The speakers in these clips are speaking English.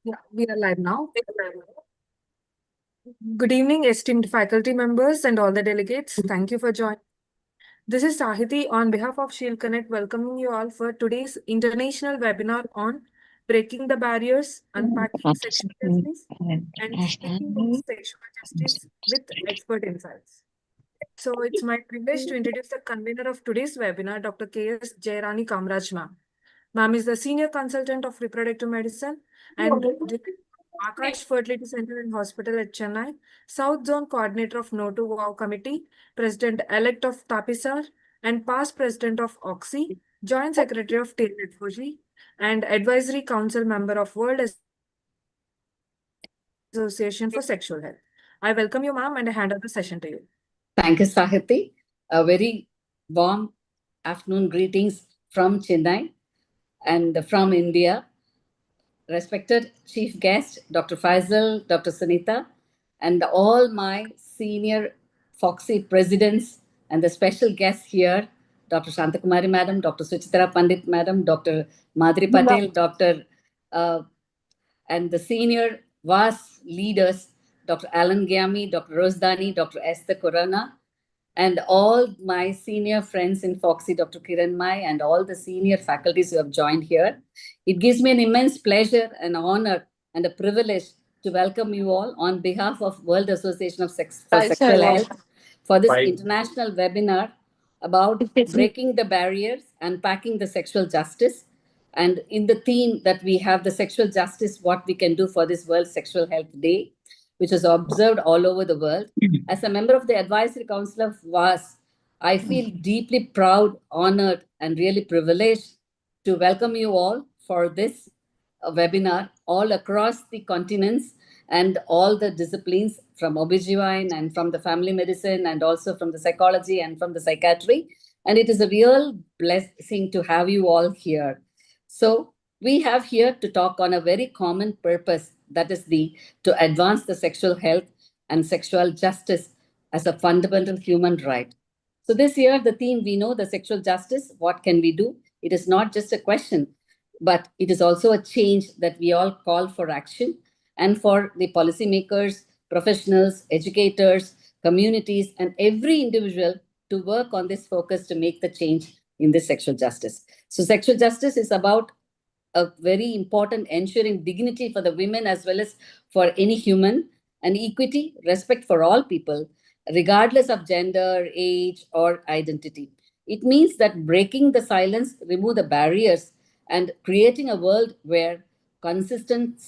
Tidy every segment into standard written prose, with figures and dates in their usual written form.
Yeah, we are live now. Good evening, esteemed faculty members and all the delegates. Thank you for joining. This is Sahiti on behalf of Shield Connect, welcoming you all for today's international webinar on breaking the barriers, unpacking sexual justice, and speaking of sexual justice with expert insights. So it's my privilege to introduce the convener of today's webinar, Dr. K.S. Jairani Kamraj ma'am. Ma'am is the Senior Consultant of Reproductive Medicine and Director of Akash Fertility Center and Hospital at Chennai, South Zone Coordinator of No to Wow Committee, President-elect of TAPISAR, and past President of OXY, Joint Secretary of TELEFOGI, and Advisory Council member of World Association for Sexual Health. I welcome you, ma'am, and I hand over the session to you. Thank you, Sahiti. A very warm afternoon greetings from Chennai and from India. Respected Chief Guest, Dr. Faisal, Dr. Sunita, and all my senior Foxy presidents and the special guests here, Dr. Shantakumari Madam, Dr. Suchitra Pandit Madam, Dr. Madhuri Patel, Dr. Uh, and the senior VAS leaders, Dr. Alan Gyami, Dr. Rosdani, Dr. Esther Corona, and all my senior friends in Foxy, Dr. Kiran Mai, and all the senior faculties who have joined here. It gives me an immense pleasure and honor and a privilege to welcome you all on behalf of World Association of for Sexual Health for this international webinar about breaking the barriers, unpacking the sexual justice, and in the theme that we have the sexual justice, what we can do for this World Sexual Health Day, which is observed all over the world. As a member of the Advisory Council of WAS, I feel deeply proud, honored, and really privileged to welcome you all for this webinar all across the continents and all the disciplines from OBGYN and from the family medicine and also from the psychology and from the psychiatry. And it is a real blessing to have you all here. So we have here to talk on a very common purpose, that is the to advance the sexual health and sexual justice as a fundamental human right. So this year the theme, we know the sexual justice, what can we do? It is not just a question, but it is also a change that we all call for action, and for the policymakers, professionals, educators, communities, and every individual to work on this focus to make the change in this sexual justice. So sexual justice is about a very important ensuring dignity for the women as well as for any human, and equity, respect for all people, regardless of gender, age, or identity. It means that breaking the silence, remove the barriers, and creating a world where consent,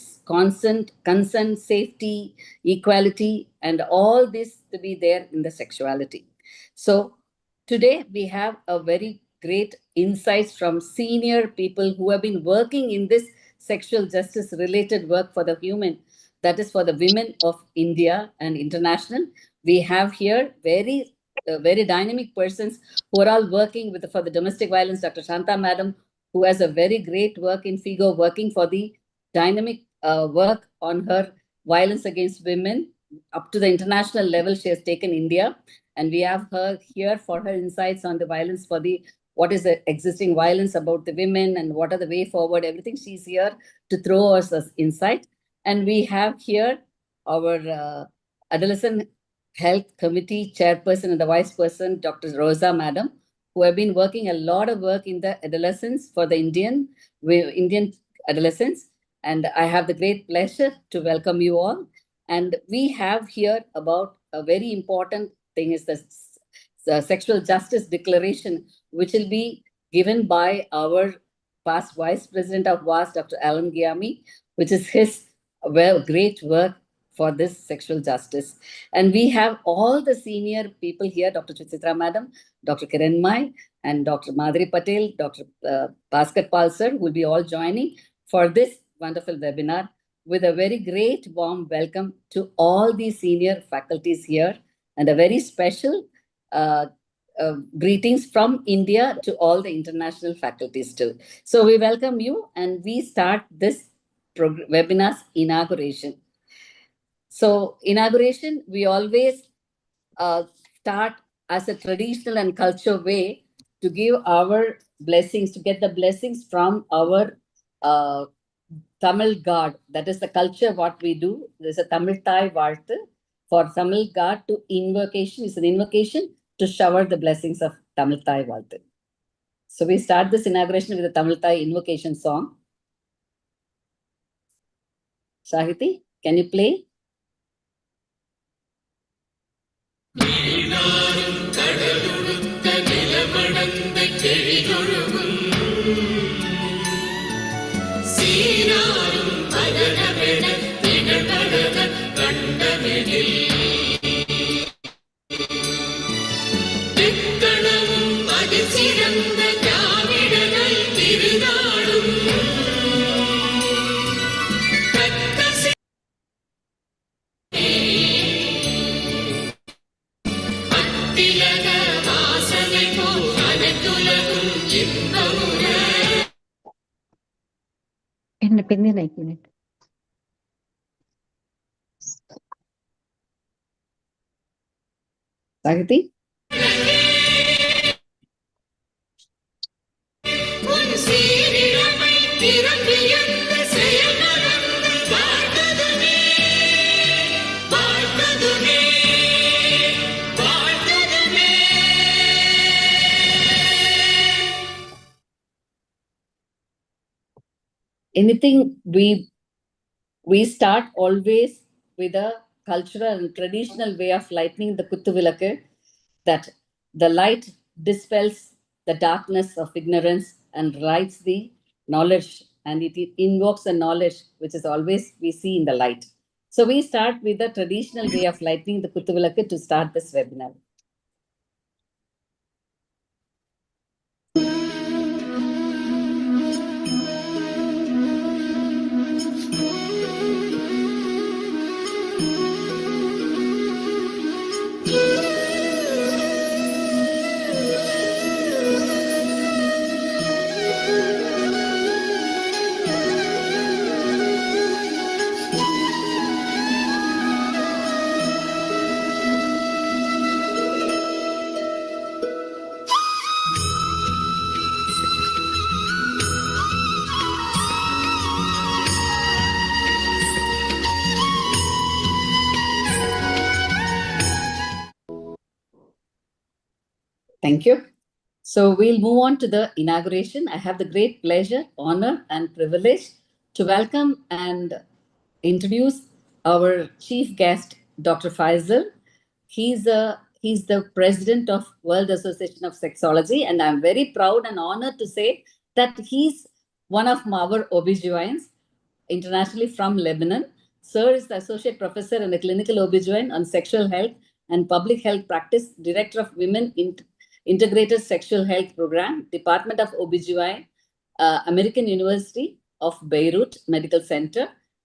safety, equality, and all this to be there in the sexuality. So today we have a very great insights from senior people who have been working in this sexual justice related work for the human, that is for the women of India and international. We have here very dynamic persons who are all working with for the domestic violence. Dr. Shanta Madam, who has a very great work in FIGO, working for the dynamic work on her violence against women up to the international level. She has taken India, and we have her here for her insights on the violence for the what is the existing violence about the women and what are the way forward. Everything she's here to throw us as insight. And we have here our adolescent health committee chairperson and the vice person, Dr. Rosa Madam, who have been working a lot of work in the adolescents for the Indian adolescents. And I have the great pleasure to welcome you all. And we have here about a very important thing is the Sexual Justice Declaration, which will be given by our past Vice President of WAS, Dr. Alan Gyami, which is his great work for this sexual justice. And we have all the senior people here, Dr. Chitra Madam, Dr. Kiran Mai, and Dr. Madhuri Patel, Dr. Bhaskar Palsar, who will be all joining for this wonderful webinar with a very great warm welcome to all the senior faculties here, and a very special uh, greetings from India to all the international faculties too. So we welcome you, and we start this webinar's inauguration. So inauguration, we always uh, start as a traditional and culture way to give our blessings, to get the blessings from our uh, Tamil God. That is the culture, what we do. There's a Tamil Thai Varthu for Tamil God to invocation. It's an invocation to shower the blessings of Tamil Thai Varthu. So we start this inauguration with a Tamil Thai invocation song. Shahiti, can you play? என்ன பின்னி நைக்கினேன் Shahiti? Anything we start always with a cultural and traditional way of lighting the Kuttuvilakku, that the light dispels the darkness of ignorance and lights the knowledge, and it invokes the knowledge which is always we see in the light. So we start with the traditional way of lighting the Kuttuvilakku to start this webinar. Thank you. So we'll move on to the inauguration. I have the great pleasure, honor, and privilege to welcome and introduce our chief guest, Dr. Faisal. He's the president of World Association of Sexology, and I'm very proud and honored to say that he's one of our OBGYNs internationally from Lebanon. Sir is the associate professor and a clinical OBGYN on sexual health and public health practice, director of Women Integrated Sexual Health Program, Department of OBGYN, American University of Beirut Medical Center,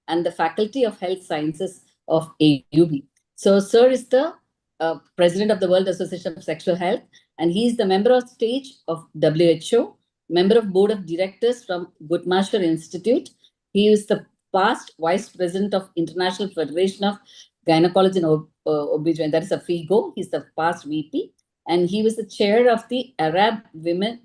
and the Faculty of Health Sciences of AUB. So, Sir is the president of the World Association of Sexual Health, and he is the member of stage of WHO, member of board of directors from Guttmacher Institute. He is the past vice president of International Federation of Gynecology and OBGYN, that is a FIGO. He's the past VP, and he was the chair of the Arab Women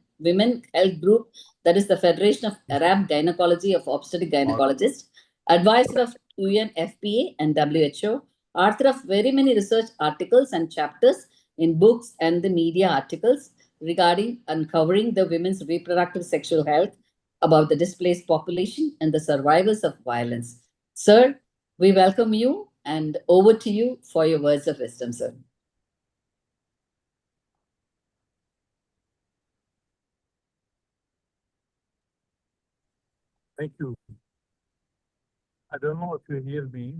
Health Group, that is the Federation of Arab Gynecology of Obstetric Gynecologists, advisor of UNFPA and WHO, author of very many research articles and chapters in books and the media articles regarding uncovering the women's reproductive sexual health, about the displaced population and the survivors of violence. Sir, we welcome you, and over to you for your words of wisdom, sir. Thank you. I don't know if you hear me,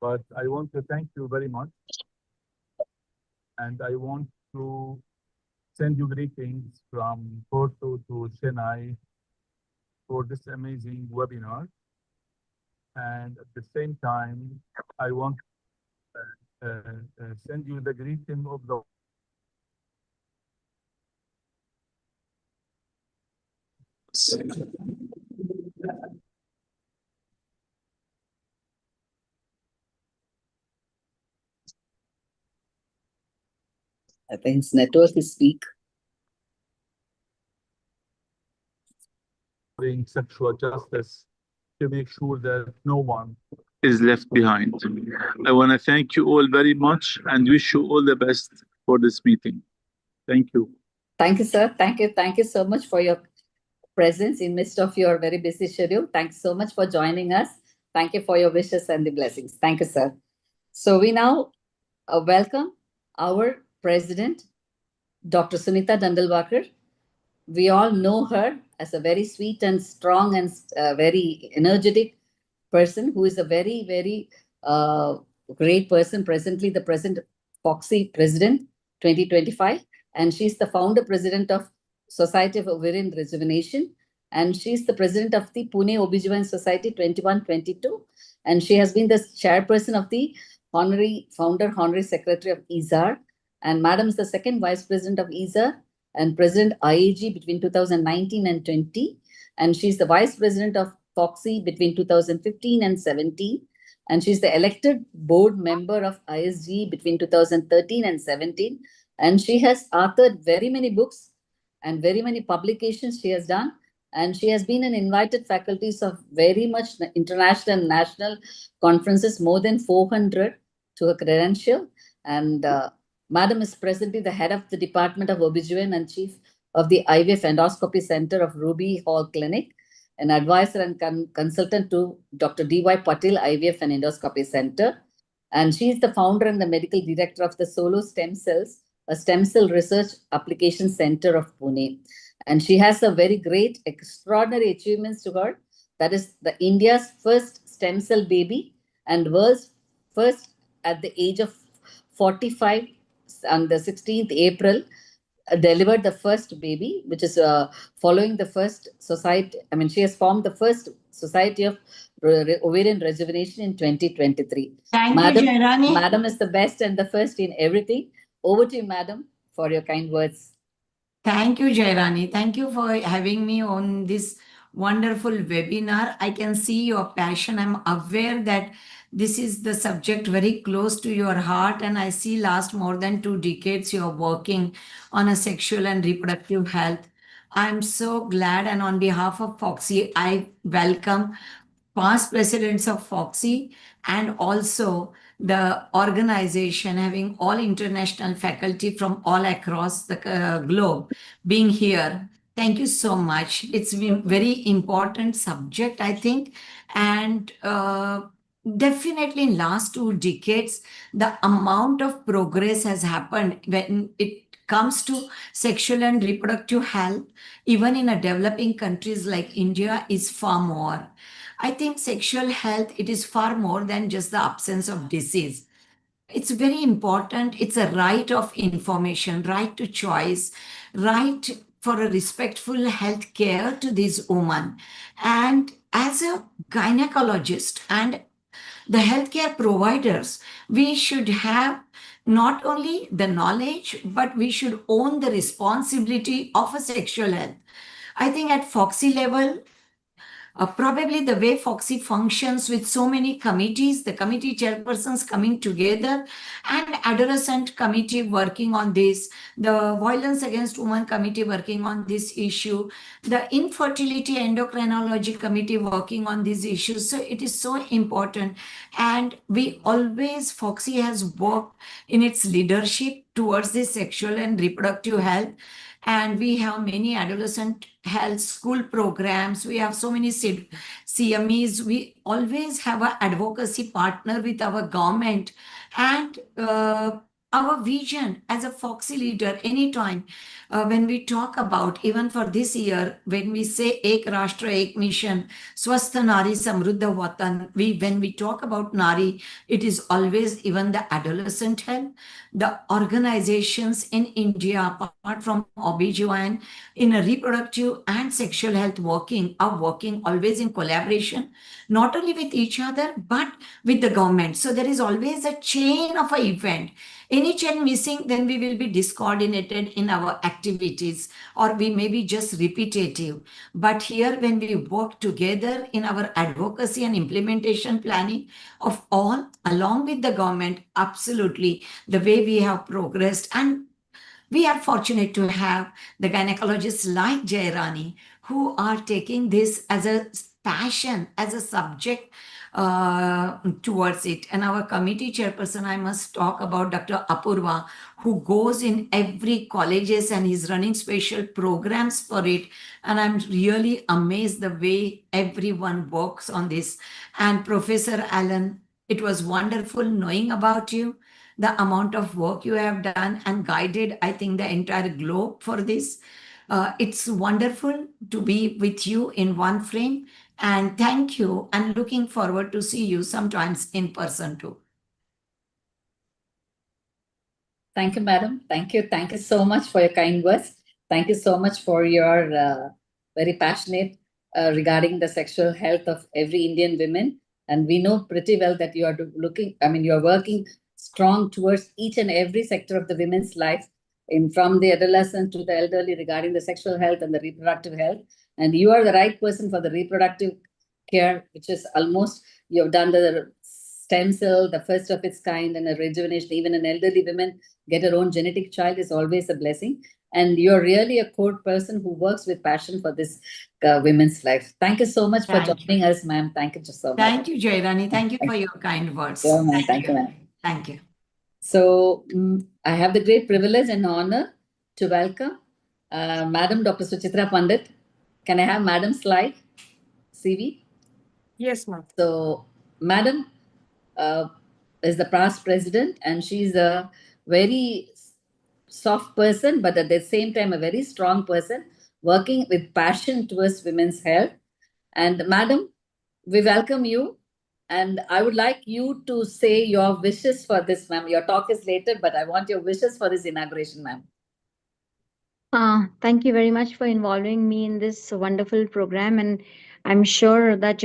but I want to thank you very much. And I want to send you greetings from Porto to Chennai for this amazing webinar. And at the same time, I want to send you the greeting of the I think his network is weak. sexual justice to make sure that no one is left behind. I want to thank you all very much and wish you all the best for this meeting. Thank you. Thank you, sir. Thank you. Thank you so much for your presence in midst of your very busy schedule. Thanks so much for joining us. Thank you for your wishes and the blessings. Thank you, sir. So we now welcome our president, Dr. Sunita Dandalwakar. We all know her as a very sweet and strong and very energetic person who is a very, very great person, presently the present Foxy President 2025. And she's the founder president of Society of Ovarian Rejuvenation. And she's the president of the Pune OBGYN Society 21-22. And she has been the chairperson of the honorary founder, honorary secretary of ESAR. And Madam is the second vice president of ESAR and president IAG between 2019 and 20. And she's the vice president of Foxy between 2015 and 17. And she's the elected board member of ISG between 2013 and 17. And she has authored very many books and very many publications she has done. And she has been an invited faculties of very much international and national conferences, more than 400 to her credential. And Madam is presently the head of the Department of OBGYN and chief of the IVF Endoscopy Center of Ruby Hall Clinic, an advisor and consultant to Dr. D.Y. Patil IVF and Endoscopy Center. And she is the founder and the medical director of the Solo Stem Cells, a stem cell research application center of Pune. And she has a very great, extraordinary achievements to her. That is the India's first stem cell baby and world's first at the age of 45 on the 16th April delivered the first baby, which is following the first society. I mean, she has formed the first Society of Ovarian Rejuvenation in 2023. Thank Madam, you, Jairani. Madam is the best and the first in everything. Over to you, Madam, for your kind words. Thank you, Jairani. Thank you for having me on this wonderful webinar. I can see your passion. I'm aware that this is the subject very close to your heart, and I see last more than 2 decades you're working on a sexual and reproductive health. I'm so glad, and on behalf of Foxy, I welcome past presidents of Foxy and also the organization having all international faculty from all across the globe being here. Thank you so much. It's been very important subject, I think, and definitely in last 2 decades, the amount of progress has happened when it comes to sexual and reproductive health, even in a developing countries like India, is far more. I think sexual health, it is far more than just the absence of disease. It's very important. It's a right of information, right to choice, right for a respectful health care to this woman. And as a gynecologist and the healthcare providers, we should have not only the knowledge, but we should own the responsibility of a sexual health. I think at Foxy level, probably the way Foxy functions with so many committees, the committee chairpersons coming together, and adolescent committee working on this, the violence against women committee working on this issue, the infertility endocrinology committee working on these issues. So it is so important. And we always, Foxy has worked in its leadership towards this sexual and reproductive health. And we have many adolescent health school programs. We have so many CMEs. We always have an advocacy partner with our government. And our vision as a Foxy leader, anytime when we talk about, even for this year, when we say Ek Rashtra, Ek Mission, Swastha Nari Samruddha Vatan, when we talk about Nari, it is always even the adolescent health. The organizations in India, apart from OBGYN, in a reproductive and sexual health are working always in collaboration, not only with each other, but with the government. So there is always a chain of an event. Any chain missing, then we will be discoordinated in our activities, or we may be just repetitive. But here, when we work together in our advocacy and implementation planning of all, along with the government, absolutely, the way we have progressed. And we are fortunate to have the gynecologists like Jairani, who are taking this as a passion as a subject towards it. And our committee chairperson, I must talk about Dr. Apurva, who goes in every colleges and is running special programs for it. And I'm really amazed the way everyone works on this. And Professor Allen, it was wonderful knowing about you, the amount of work you have done and guided, I think, the entire globe for this. It's wonderful to be with you in one frame. And thank you. And looking forward to see you sometimes in person too. Thank you, madam. Thank you. Thank you so much for your kind words. Thank you so much for your very passionate regarding the sexual health of every Indian women. And we know pretty well that you are you are working strong towards each and every sector of the women's life, from the adolescent to the elderly, regarding the sexual health and the reproductive health. And you are the right person for the reproductive care, which is almost, you have done the stem cell, the first of its kind, and a rejuvenation. Even an elderly woman get her own genetic child is always a blessing. And you're really a core person who works with passion for this women's life. Thank you so much for joining us, ma'am. Thank you so much. Thank you, Jairani. Thank you for your kind words. Yeah, ma'am. Thank you, ma'am. Thank you. So I have the great privilege and honor to welcome Madam Dr. Suchitra Pandit. Can I have Madam's slide, CV? Yes, ma'am. So, Madam is the past president, and she's a very soft person, but at the same time, a very strong person, working with passion towards women's health. And Madam, we welcome you. And I would like you to say your wishes for this, ma'am. Your talk is later, but I want your wishes for this inauguration, ma'am. Thank you very much for involving me in this wonderful program. And I'm sure that,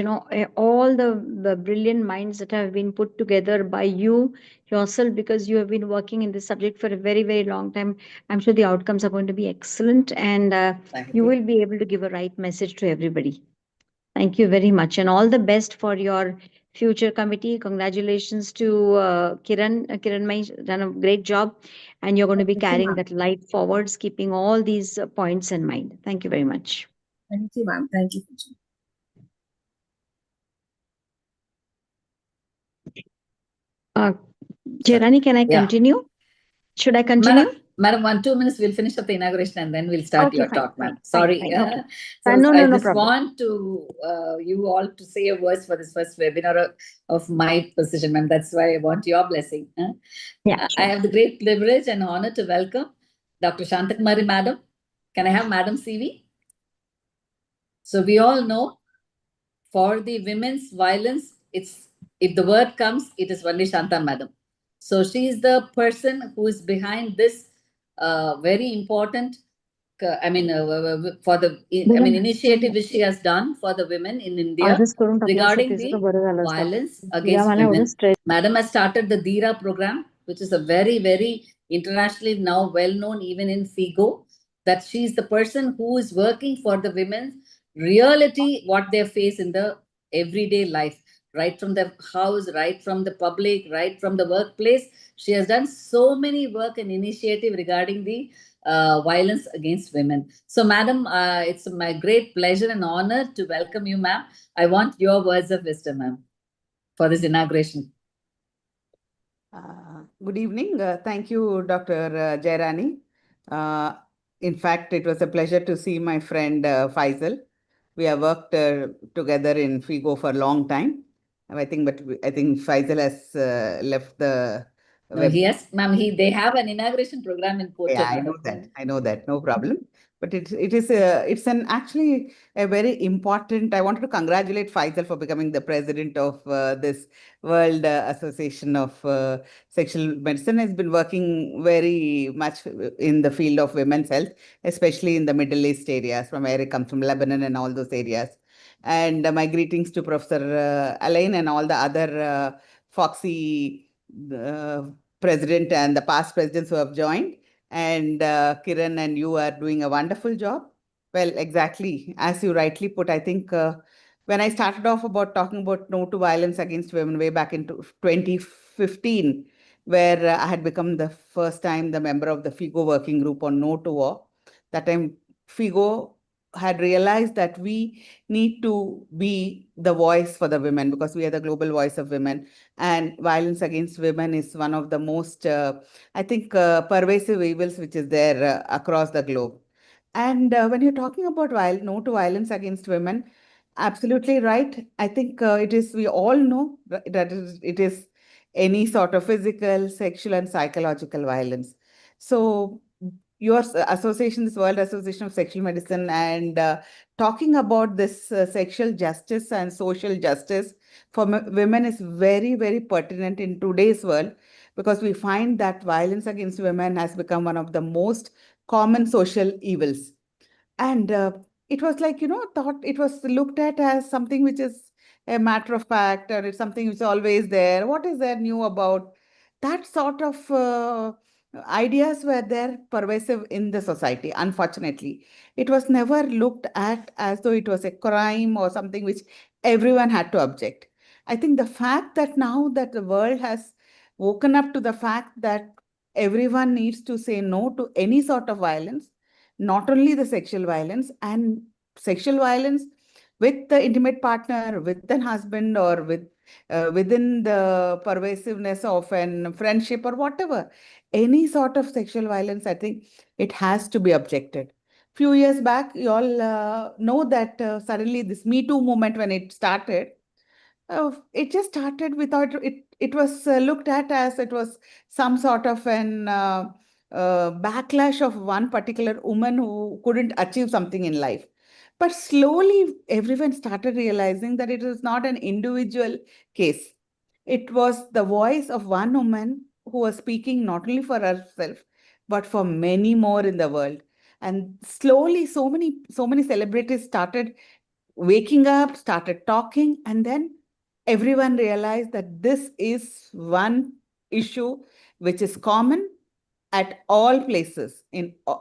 all the brilliant minds that have been put together by you yourself, because you have been working in this subject for a very, very long time, I'm sure the outcomes are going to be excellent, and you will be able to give a right message to everybody. Thank you very much, and all the best for your future committee. Congratulations to Kiran. Kiran Mai done a great job, and you're going to be carrying that light forwards, keeping all these points in mind. Thank you very much. Thank you, ma'am. Thank you. Jairani, can I continue? Should I continue? Madam, 1-2 minutes, we'll finish up the inauguration and then we'll start your talk, ma'am. Sorry. Fine, okay. So No I just problem. want to you all to say a words for this first webinar of my position, ma'am. That's why I want your blessing. Yeah, I have the great privilege and honor to welcome Dr. Shantakumari, madam. Can I have Madam CV? So we all know, for the women's violence, if the word comes, it is only Shanta, madam. So she is the person who is behind this very important, initiative which she has done for the women in India regarding the violence against women. Madam has started the Dira program, which is a very, very internationally now well-known even in FIGO, that she is the person who is working for the women's reality, what they face in the everyday life, right from the house, right from the public, right from the workplace. She has done so many work and initiative regarding the violence against women. So, madam, it's my great pleasure and honor to welcome you, ma'am. I want your words of wisdom, ma'am, for this inauguration. Good evening. Thank you, Dr. Jairani. In fact, it was a pleasure to see my friend Faisal. We have worked together in FIGO for a long time. I think Faisal has left the. No, yes, ma'am. They have an inauguration program in Porto. Yeah, I know that. No problem. But it's actually a very important. I wanted to congratulate Faisal for becoming the president of this World Association of Sexual Medicine. Has been working very much in the field of women's health, especially in the Middle East areas, from where it comes from, Lebanon and all those areas. And my greetings to Professor Alain and all the other Foxy president and the past presidents who have joined. And Kiran and you are doing a wonderful job. Well, exactly as you rightly put, I think when I started off about talking about no to violence against women way back in 2015, where I had become the first time the member of the FIGO working group on no to war. That time, FIGO had realized that we need to be the voice for the women because we are the global voice of women. And violence against women is one of the most, I think, pervasive evils which is there across the globe. And when you're talking about no to violence against women, absolutely right. I think we all know that it is any sort of physical, sexual, and psychological violence. So your association, this World Association of Sexual Medicine, and talking about this sexual justice and social justice for women is very, very pertinent in today's world because we find that violence against women has become one of the most common social evils. And it was like, thought it was looked at as something which is a matter of fact, or it's something which is always there. What is there new about that sort of ideas were there pervasive in the society? Unfortunately, it was never looked at as though it was a crime or something which everyone had to object. I think the fact that now that the world has woken up to the fact that everyone needs to say no to any sort of violence, not only the sexual violence, and sexual violence with the intimate partner, with an husband, or within the pervasiveness of an friendship or whatever, any sort of sexual violence, I think it has to be objected. Few years back, you all know that suddenly this Me Too movement, when it started, it just started without it. It was looked at as it was some sort of an backlash of one particular woman who couldn't achieve something in life. But slowly, everyone started realizing that it was not an individual case. It was the voice of one woman who was speaking not only for herself, but for many more in the world. And slowly, so many celebrities started waking up, started talking, and then everyone realized that this is one issue which is common at all places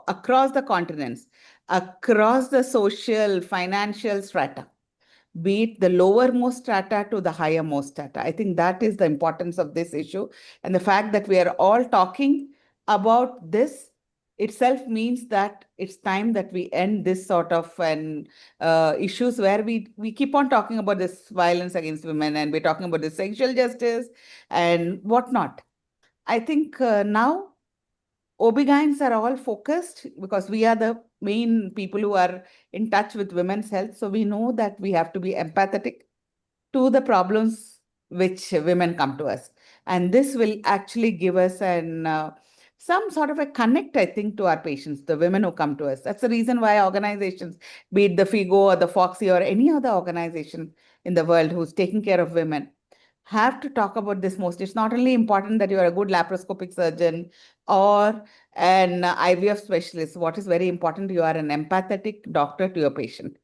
across the continents, across the social, financial strata, be it the lowermost strata to the highermost strata. I think that is the importance of this issue. And the fact that we are all talking about this itself means that it's time that we end this sort of issues where we keep on talking about this violence against women, and we're talking about the sexual justice and whatnot. I think now OB-GYNs are all focused because we are the main people who are in touch with women's health. So we know that we have to be empathetic to the problems which women come to us. And this will actually give us some sort of a connect, I think, to our patients, the women who come to us. That's the reason why organizations, be it the FIGO or the Foxy or any other organization in the world who's taking care of women, have to talk about this most. It's not only important that you are a good laparoscopic surgeon or an IVF specialist. What is very important, you are an empathetic doctor to your patient.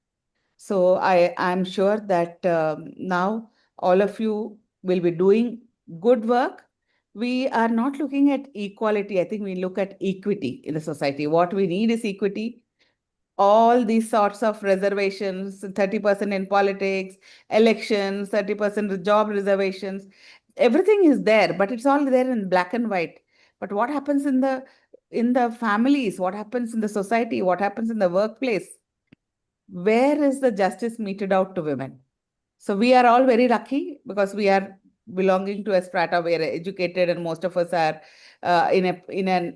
So I'm sure that now all of you will be doing good work. We are not looking at equality. I think we look at equity in the society. What we need is equity. All these sorts of reservations, 30% in politics, elections, 30% job reservations, everything is there, but it's all there in black and white. But what happens in the families, what happens in the society, what happens in the workplace? Where is the justice meted out to women? So we are all very lucky because we are belonging to a strata where educated, and most of us are in a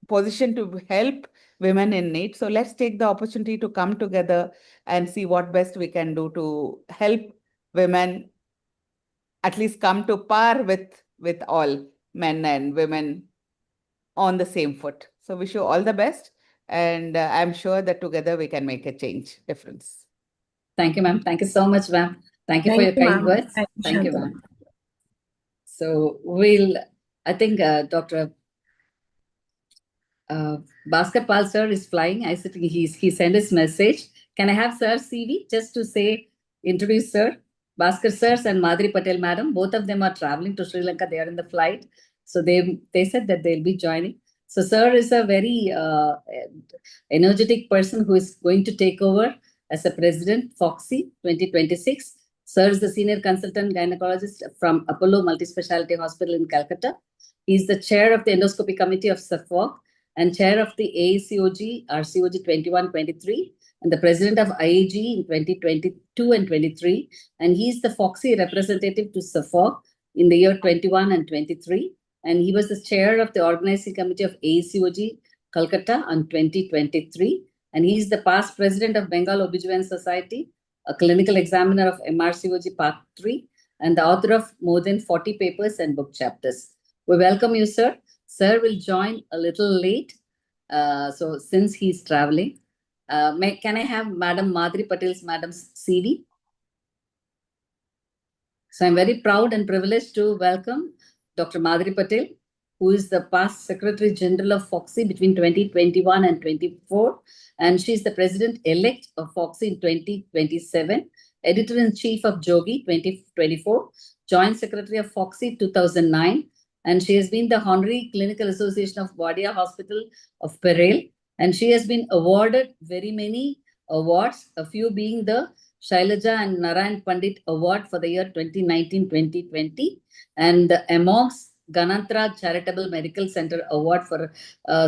position to help women in need. So let's take the opportunity to come together and see what best we can do to help women at least come to par with all men and women on the same foot. So wish you all the best, and I'm sure that together we can make a difference. Thank you, ma'am. Thank you so much, ma'am. Thank you for your kind words. Thank you, ma'am. So I think Dr. Bhaskar Pal sir is flying. I think he sent his message. Can I have sir CV just to introduce sir? Bhaskar sirs and Madhuri Patel madam, both of them are traveling to Sri Lanka. They are in the flight. So they said that they'll be joining. So sir is a very energetic person who is going to take over as a president, Foxy 2026. Sir is the senior consultant gynecologist from Apollo Multispeciality Hospital in Calcutta. He is the chair of the endoscopy committee of Suffolk and chair of the AACOG RCOG 21-23 and the president of IAG in 2022 and 23. And he's the Foxy representative to SAFOC in the year 21 and 23. And he was the chair of the organizing committee of ACOG Calcutta on 2023. And he's the past president of Bengal OBGYN Society, a clinical examiner of MRCOG Part 3, and the author of more than 40 papers and book chapters. We welcome you, sir. Sir will join a little late, so since he's traveling. Can I have Madam Madhuri Patel's Madam's CV? So I'm very proud and privileged to welcome Dr. Madhuri Patel, who is the past Secretary General of FOXY between 2021 and 24. And she's the President-elect of FOXY in 2027, Editor-in-Chief of Jogi 2024, Joint Secretary of FOXY 2009, and she has been the Honorary Clinical Association of Wadia Hospital of Perel, and she has been awarded very many awards, a few being the Shailaja and Narayan Pandit Award for the year 2019-2020, and the Amox Ganantra Charitable Medical Center Award for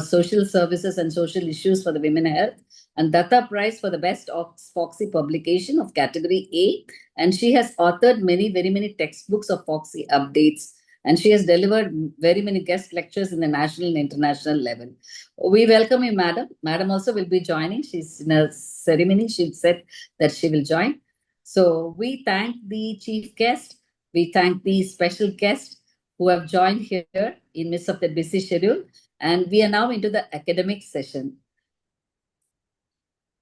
Social Services and Social Issues for the Women Health, and Datta Prize for the Best Foxy publication of Category A. And she has authored very many textbooks of Foxy updates. And she has delivered very many guest lectures in the national and international level. We welcome you, Madam. Madam also will be joining. She's in a ceremony. She said that she will join. So we thank the chief guest. We thank the special guest who have joined here in midst of the busy schedule. And we are now into the academic session.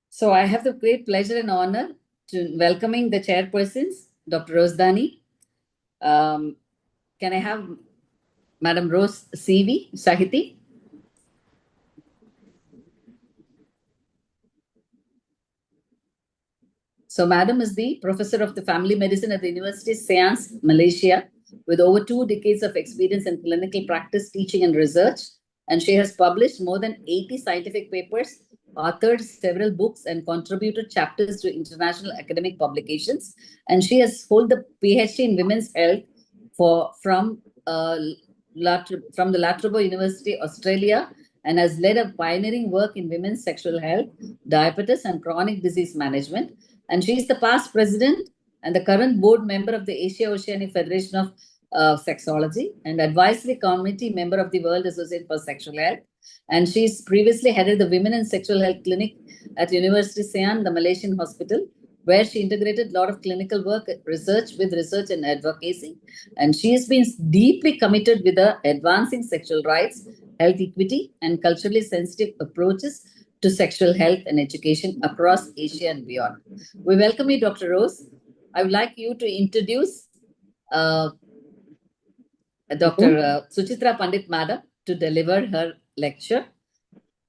So I have the great pleasure and honor to welcoming the chairpersons, Dr. Rozdani. Can I have Madam Rose CV, Sahiti? So Madam is the Professor of the Family Medicine at the University of Science, Malaysia, with over 2 decades of experience in clinical practice, teaching and research. And she has published more than 80 scientific papers, authored several books, and contributed chapters to international academic publications. And she has held the PhD in Women's Health from the Latrobe University, Australia, and has led a pioneering work in women's sexual health, diabetes, and chronic disease management. And she is the past president and the current board member of the Asia-Oceanic Federation of Sexology and advisory committee member of the World Association for Sexual Health. And she's previously headed the Women and Sexual Health Clinic at University Sian, the Malaysian hospital, where she integrated a lot of clinical work, research and advocacy. And she has been deeply committed with the advancing sexual rights, health equity, and culturally sensitive approaches to sexual health and education across Asia and beyond. We welcome you, Dr. Rose. I would like you to introduce Dr. Suchitra Pandit Madam to deliver her lecture.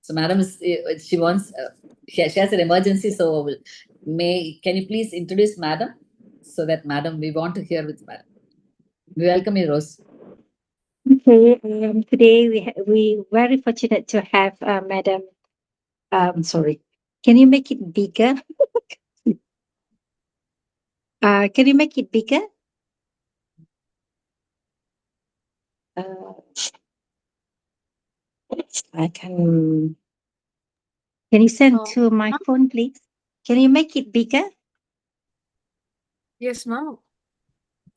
So Madam, she wants, she has an emergency, so can you please introduce Madam? So that Madam, we want to hear with Madam. We welcome you, Rose. Okay, today we very fortunate to have Madam. Sorry, can you make it bigger? Can you make it bigger? I can. Can you send to my phone, please? Can you make it bigger? Yes, ma'am.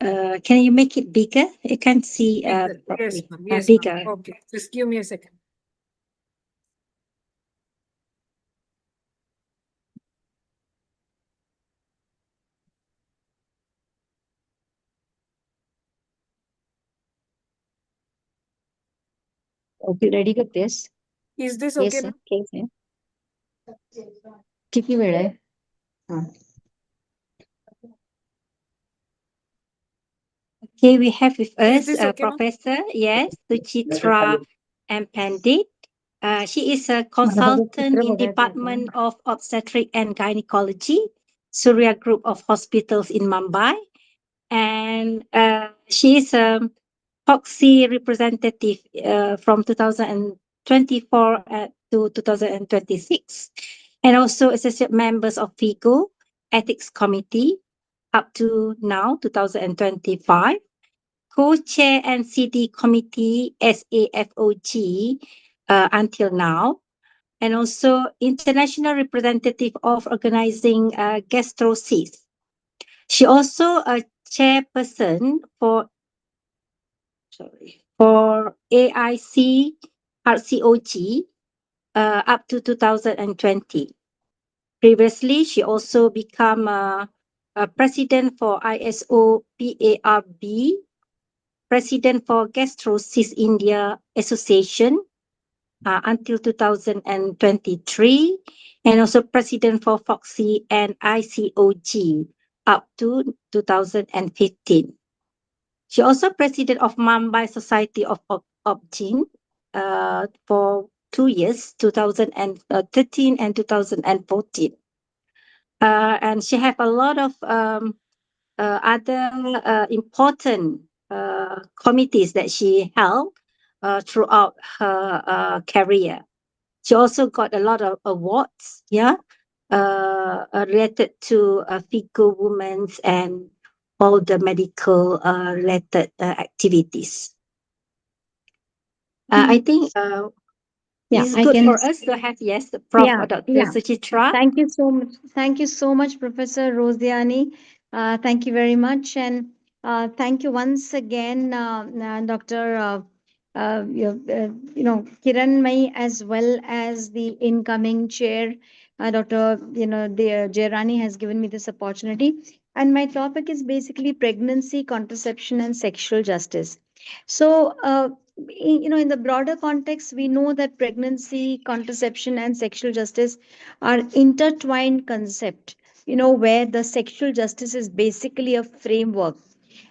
Can you make it bigger? I can't see Yes, properly. ma'am. Yes, Bigger. ma'am. Okay, just give me a second. Okay, ready with this? Is this Yes, okay, sir. ma'am? Okay, sir. कितनी वेळ आहे? Okay, we have with Is us this okay, ma'am? Professor, yes, Suchitra M. Pandit. She is a consultant in Department of Obstetric and Gynecology, Surya Group of Hospitals in Mumbai. And she is a Foxy representative from 2024 to 2026. And also associate members of FIGO Ethics Committee up to now, 2025. Co-chair NCD Committee SAFOG until now, and also international representative of organizing gastrosis. She also a chairperson for AIC RCOG up to 2020. Previously, she also became a president for ISO PARB, president for Gastrosis India Association until 2023, and also president for Foxy and ICOG up to 2015. She also president of Mumbai Society of Obgyn for 2 years, 2013 and 2014. And she have a lot of other important committees that she held throughout her career. She also got a lot of awards, yeah, related to figure women's and all the medical related activities. I think Yeah, it's I good can. for us to have, yes, Prof. Yeah, Dr. yeah. Suchitra. Thank you so much. Thank you so much, Professor Rosiani. Thank you very much. And thank you once again, Dr. Kiran Mai, as well as the incoming chair, Dr. Jairani has given me this opportunity. And my topic is basically pregnancy, contraception, and sexual justice. So, in the broader context, we know that pregnancy, contraception, and sexual justice are intertwined concept, where the sexual justice is basically a framework,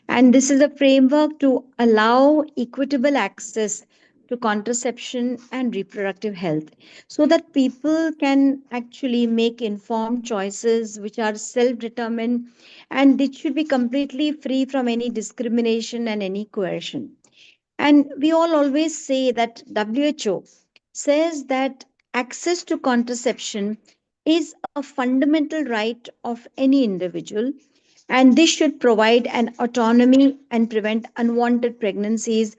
and this is a framework to allow equitable access to contraception and reproductive health, so that people can actually make informed choices which are self determined, and it should be completely free from any discrimination and any coercion. And we all always say that WHO says that access to contraception is a fundamental right of any individual, and this should provide an autonomy and prevent unwanted pregnancies,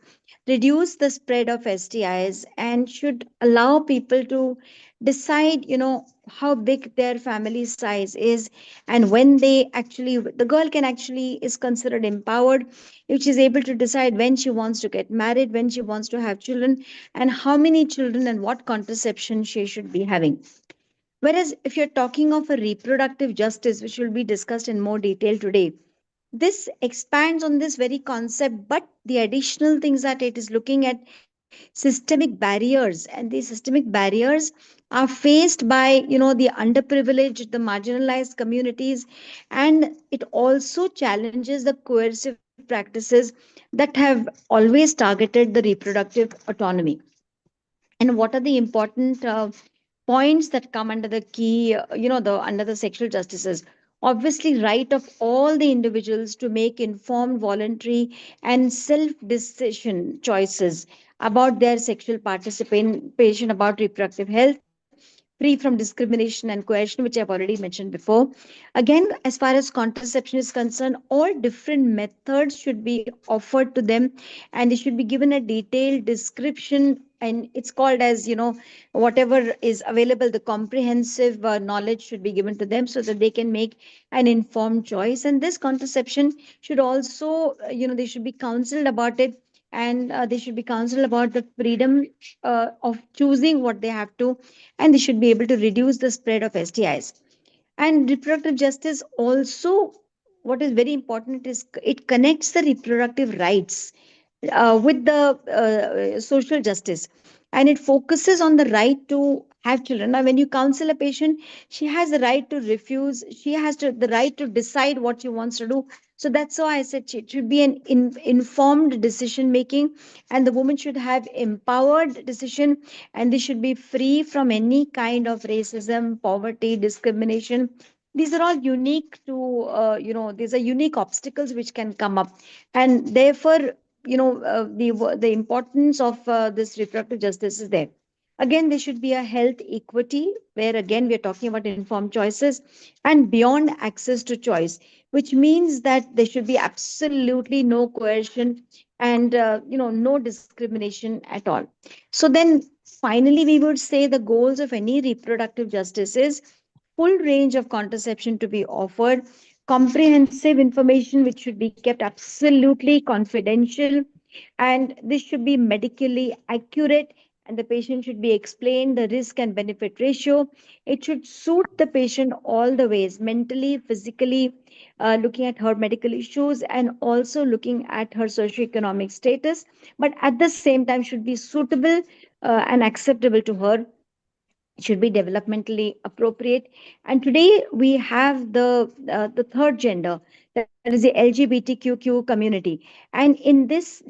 reduce the spread of STIs, and should allow people to decide, how big their family size is, and when the girl can actually is considered empowered if she's able to decide when she wants to get married, when she wants to have children, and how many children and what contraception she should be having. Whereas if you're talking of a reproductive justice, which will be discussed in more detail today, this expands on this very concept, but the additional things that it is looking at systemic barriers, and these systemic barriers are faced by the underprivileged, the marginalized communities, and it also challenges the coercive practices that have always targeted the reproductive autonomy. And what are the important points that come under the key, the under the sexual justices? Obviously, right of all the individuals to make informed, voluntary, and self decision choices about their sexual participation, about reproductive health, free from discrimination and coercion, which I've already mentioned before. Again, as far as contraception is concerned, all different methods should be offered to them, and they should be given a detailed description. And it's called as, whatever is available, the comprehensive knowledge should be given to them so that they can make an informed choice. And this contraception should also, they should be counseled about it, and they should be counseled about the freedom of choosing what they have to, and they should be able to reduce the spread of STIs. And reproductive justice also, what is very important is it connects the reproductive rights with the social justice, and it focuses on the right to have children. Now when you counsel a patient, she has the right to refuse, she has the right to decide what she wants to do. So that's why I said it should be an informed decision making, and the woman should have empowered decision, and they should be free from any kind of racism, poverty, discrimination. These are all unique to these are unique obstacles which can come up, and therefore the importance of this reproductive justice is there. Again, there should be a health equity, where again we are talking about informed choices and beyond access to choice, which means that there should be absolutely no coercion and no discrimination at all. So then finally we would say the goals of any reproductive justice is full range of contraception to be offered, comprehensive information which should be kept absolutely confidential, and this should be medically accurate, and the patient should be explained the risk and benefit ratio. It should suit the patient all the ways, mentally, physically, looking at her medical issues and also looking at her socioeconomic status, but at the same time should be suitable and acceptable to her, should be developmentally appropriate. And today we have the third gender, that is the LGBTQ community. And in these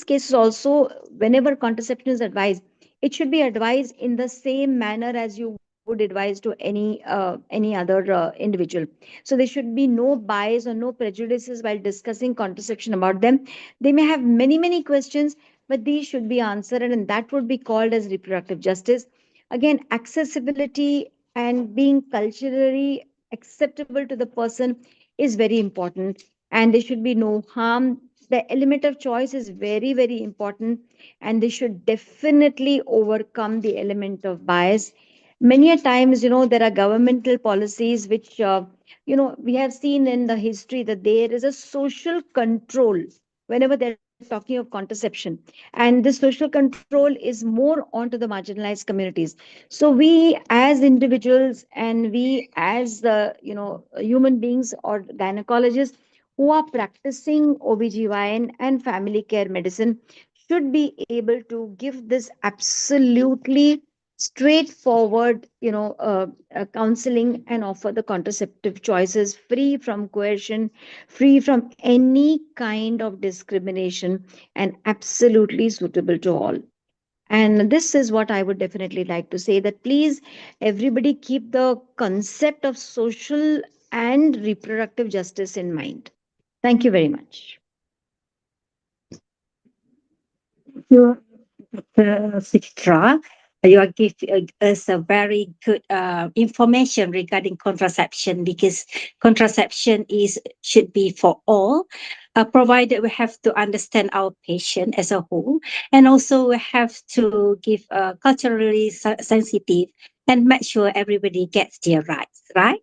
cases also, whenever contraception is advised, it should be advised in the same manner as you would advise to any other individual. So there should be no bias or no prejudices while discussing contraception about them. They may have many questions, but these should be answered, and that would be called as reproductive justice. Again, accessibility and being culturally acceptable to the person is very important, and there should be no harm. The element of choice is very important, and they should definitely overcome the element of bias. Many a times, there are governmental policies which we have seen in the history that there is a social control whenever they're talking of contraception, and this social control is more onto the marginalized communities. So we as individuals and we as the human beings or gynecologists who are practicing OBGYN and family care medicine should be able to give this absolutely straightforward counseling and offer the contraceptive choices free from coercion, free from any kind of discrimination, and absolutely suitable to all. And this is what I would definitely like to say, that please, everybody keep the concept of social and reproductive justice in mind. Thank you very much. You, Sitra, you are giving us a very good information regarding contraception, because contraception is should be for all, provided we have to understand our patient as a whole, and also we have to give culturally sensitive and make sure everybody gets their rights, right?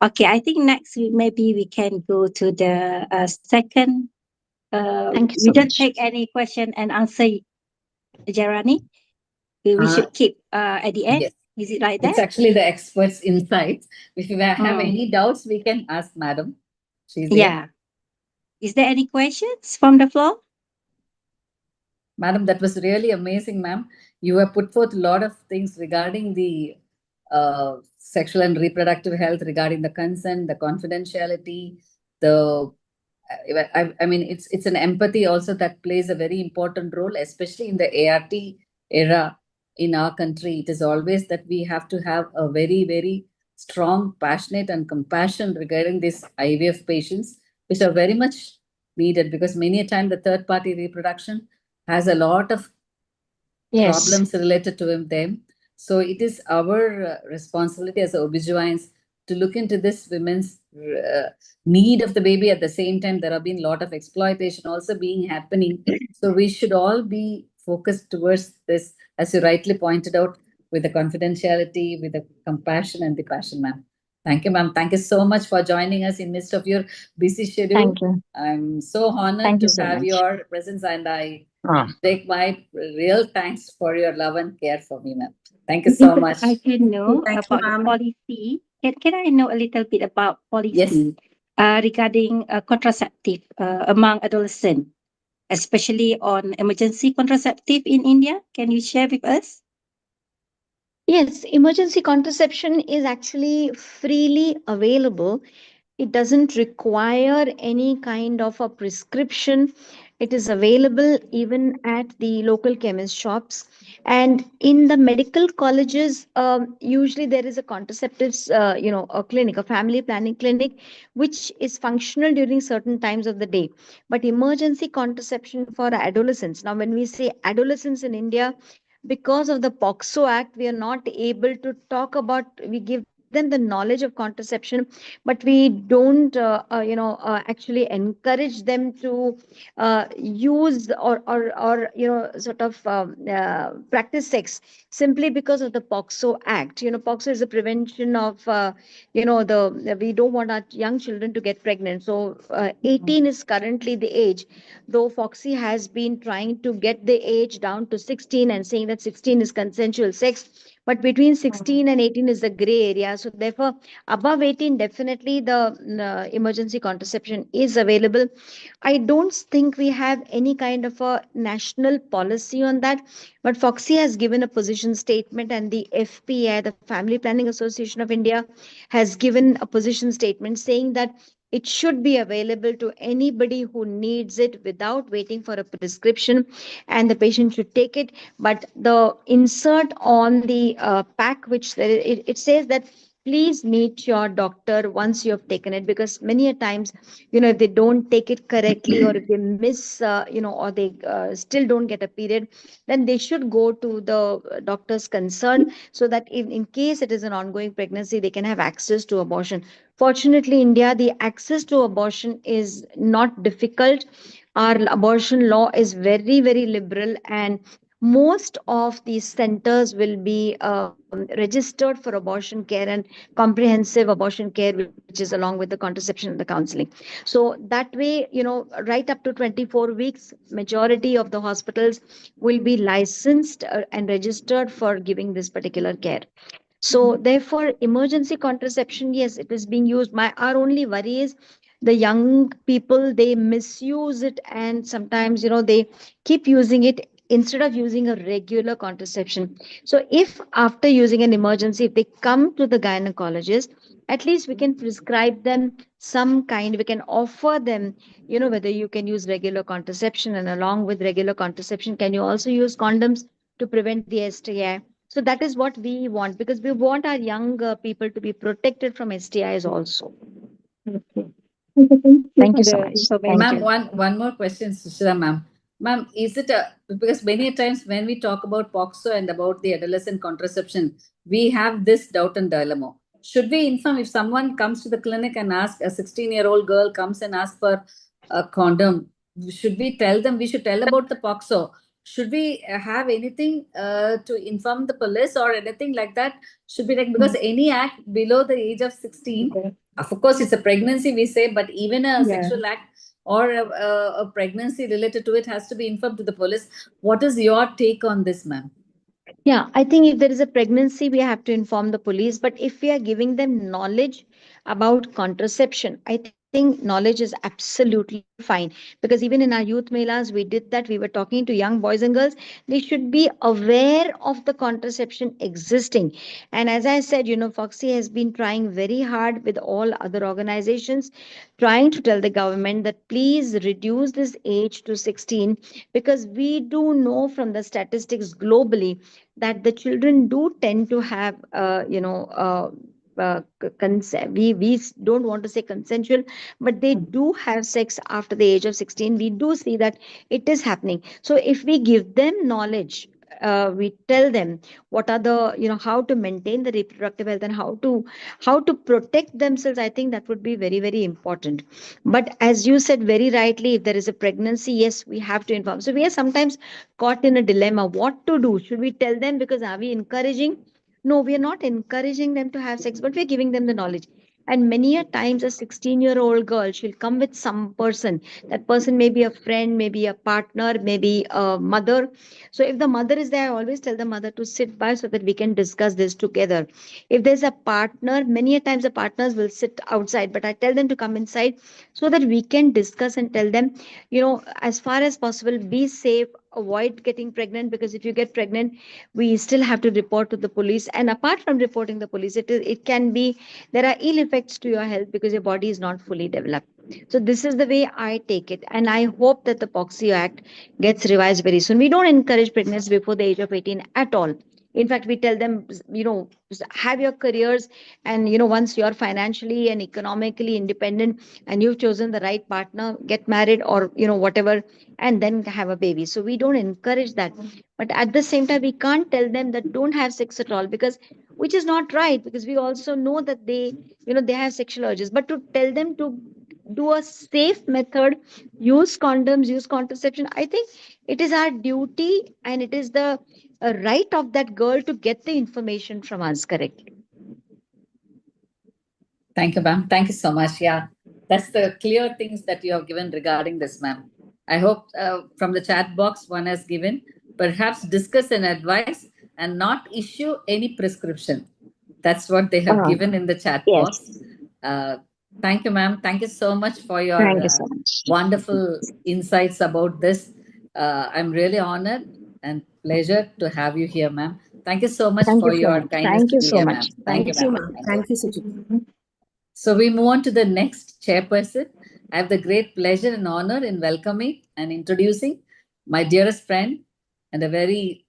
Okay, I think next week maybe we can go to the second. Thank you We so don't much. take any question and answer, Jarani. We Uh, should keep at the end. yes, Is it like it's that? actually the experts' insights. If you have Mm. any doubts, we can ask Madam. She's here. Yeah. Is there any questions from the floor? Madam, that was really amazing, ma'am. You have put forth a lot of things regarding the sexual and reproductive health, regarding the consent, the confidentiality, the I mean, it's an empathy also that plays a very important role, especially in the ART era in our country. It is always that we have to have a very strong, passionate, and compassion regarding these IVF patients, which are very much needed, because many a time the third party reproduction has a lot of Yes. problems related to them. So it is our responsibility as OBGYNs to look into this women's need of the baby. At the same time, there have been a lot of exploitation also being happening. So we should all be focused towards this, as you rightly pointed out, with the confidentiality, with the compassion and the passion, ma'am. Thank you, ma'am. Thank you so much for joining us in midst of your busy schedule. Thank you. I'm so honored Thank you to so have much. your presence, and I take my real thanks for your love and care for me, ma'am. Thank you so If much. I can know Thank you, about the ma'am. policy, can I know a little bit about Yes, policy regarding contraceptive among adolescents, especially on emergency contraceptive in India? Can you share with us? Yes, emergency contraception is actually freely available. It doesn't require any kind of a prescription. It is available even at the local chemist shops. And in the medical colleges, usually there is a contraceptives, a clinic, a family planning clinic, which is functional during certain times of the day. But emergency contraception for adolescents, now when we say adolescents in India, because of the POXO Act, we are not able to talk about, we give them the knowledge of contraception, but we don't, actually encourage them to use or, sort of practice sex simply because of the POXO Act. POXO is a prevention of, we don't want our young children to get pregnant. So 18 is currently the age, though Foxy has been trying to get the age down to 16 and saying that 16 is consensual sex. But between 16 and 18 is the gray area. So, therefore, above 18, definitely the emergency contraception is available. I don't think we have any kind of a national policy on that, but Foxy has given a position statement, and the FPI, the Family Planning Association of India, has given a position statement saying that it should be available to anybody who needs it without waiting for a prescription, and the patient should take it. But the insert on the pack, which it says that please meet your doctor once you have taken it, because many a times, if they don't take it correctly, or if they miss, or they still don't get a period, then they should go to the doctors concerned, so that in case it is an ongoing pregnancy, they can have access to abortion. Fortunately, India, the access to abortion is not difficult. Our abortion law is very, very liberal, and most of these centers will be registered for abortion care and comprehensive abortion care, which is along with the contraception and the counseling. So that way, right up to 24 weeks, majority of the hospitals will be licensed and registered for giving this particular care. So therefore, emergency contraception, yes, it is being used. Our only worry is the young people, they misuse it, and sometimes, they keep using it instead of using a regular contraception. So if after using an emergency, if they come to the gynecologist, at least we can prescribe them some kind, we can offer them, whether you can use regular contraception, and along with regular contraception, can you also use condoms to prevent the STI? So that is what we want, because we want our young people to be protected from STIs also. Okay. Okay, thank you Thank for you so the much. Thank Ma'am, you. information. one more question, Sushila ma'am. Ma'am, is it a, because many times when we talk about POXO and about the adolescent contraception, we have this doubt and dilemma. Should we inform if someone comes to the clinic and ask, a 16-year-old girl comes and asks for a condom, should we tell them, we should tell about the POXO? Should we have anything to inform the police or anything like that? Should be like, because any act below the age of 16, Okay. of course, it's a pregnancy, we say, but even a Yeah. sexual act or a pregnancy related to it has to be informed to the police. What is your take on this, ma'am? Yeah, I think if there is a pregnancy, we have to inform the police. But if we are giving them knowledge about contraception, I think knowledge is absolutely fine. Because even in our youth melas, we did that. We were talking to young boys and girls. They should be aware of the contraception existing. And as I said, Foxy has been trying very hard with all other organizations, trying to tell the government that please reduce this age to 16, because we do know from the statistics globally that the children do tend to have, we don't want to say consensual, but they do have sex after the age of 16. We do see that it is happening. So if we give them knowledge, we tell them what are the, how to maintain the reproductive health, and how to protect themselves, I think that would be very, very important. But as you said very rightly, if there is a pregnancy, yes, we have to inform. So we are sometimes caught in a dilemma what to do. Should we tell them? Because are we encouraging? No, we are not encouraging them to have sex, but we're giving them the knowledge. And many a times, a 16-year-old girl, she'll come with some person. That person may be a friend, maybe a partner, maybe a mother. So if the mother is there, I always tell the mother to sit by so that we can discuss this together. If there's a partner, many a times the partners will sit outside, but I tell them to come inside so that we can discuss and tell them, as far as possible, be safe, avoid getting pregnant, because if you get pregnant, we still have to report to the police. And apart from reporting the police, it can be, there are ill effects to your health because your body is not fully developed. So this is the way I take it, and I hope that the POXI Act gets revised very soon. We don't encourage pregnancy before the age of 18 at all. In fact, we tell them, have your careers, and once you're financially and economically independent and you've chosen the right partner, get married, or whatever, and then have a baby. So we don't encourage that. But at the same time, we can't tell them that don't have sex at all, because which is not right, because we also know that they have sexual urges. But to tell them to do a safe method, use condoms, use contraception, I think it is our duty, and it is the right of that girl to get the information from us, correct? Thank you, ma'am. Thank you so much. Yeah, that's the clear things that you have given regarding this, ma'am. I hope from the chat box one has given, perhaps discuss and advise and not issue any prescription. That's what they have uh, given in the chat yes, box. Uh, Thank you, ma'am. Thank you so much for your thank you so much. wonderful insights about this. I'm really honored and pleasure to have you here, ma'am. Thank you so much Thank you for so your much. kindness Thank to you be so here, much. ma'am. Thank Thank you, Thank you, ma'am. you. ma'am. Thank you. Thank you, Suchita. So we move on to the next chairperson. I have the great pleasure and honor in welcoming and introducing my dearest friend and a very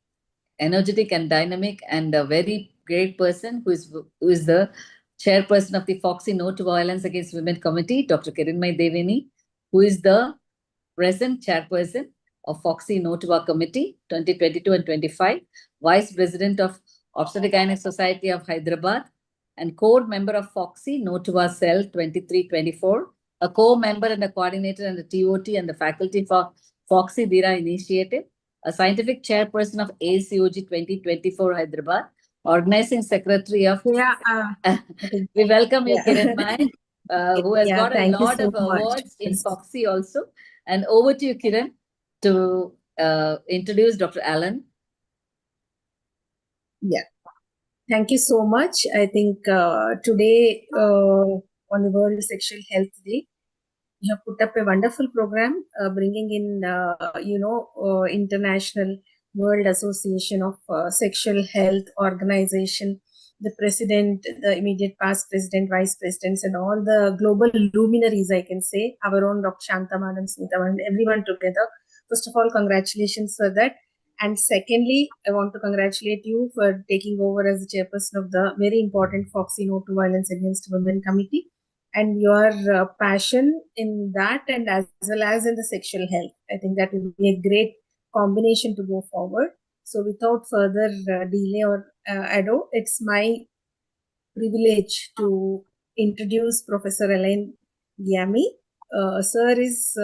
energetic and dynamic and a very great person who is the chairperson of the Foxy No to Violence Against Women Committee, Dr. Kiranmai Devini, who is the present chairperson of Foxy No to Our Committee 2022 and 25, vice president of Obstetric Gynec Society of Hyderabad, and core member of Foxy No to Our Cell 23-24, a co-member and a coordinator and a TOT and the faculty for Foxy Dira Initiative, a scientific chairperson of ACOG 2024 Hyderabad, organizing secretary of. Yeah, I think, We welcome you, yeah. Kiran Mai, who has Yeah, got a thank you lot so of much. awards in Foxy also. And over to you, Kiran, to introduce Dr. Alan. Yeah, thank you so much. I think today, on the World Sexual Health Day, you have put up a wonderful program, bringing in, International World Association of Sexual Health Organization, the president, the immediate past president, vice presidents, and all the global luminaries, I can say, our own Dr. Shanta Madam, Smita Madam, everyone together. First of all, congratulations for that. And secondly, I want to congratulate you for taking over as the chairperson of the very important Foxy No to Violence Against Women Committee, and your passion in that, and as well as in the sexual health. I think that will be a great combination to go forward. So without further delay or ado, it's my privilege to introduce Professor Elaine Giami. Sir is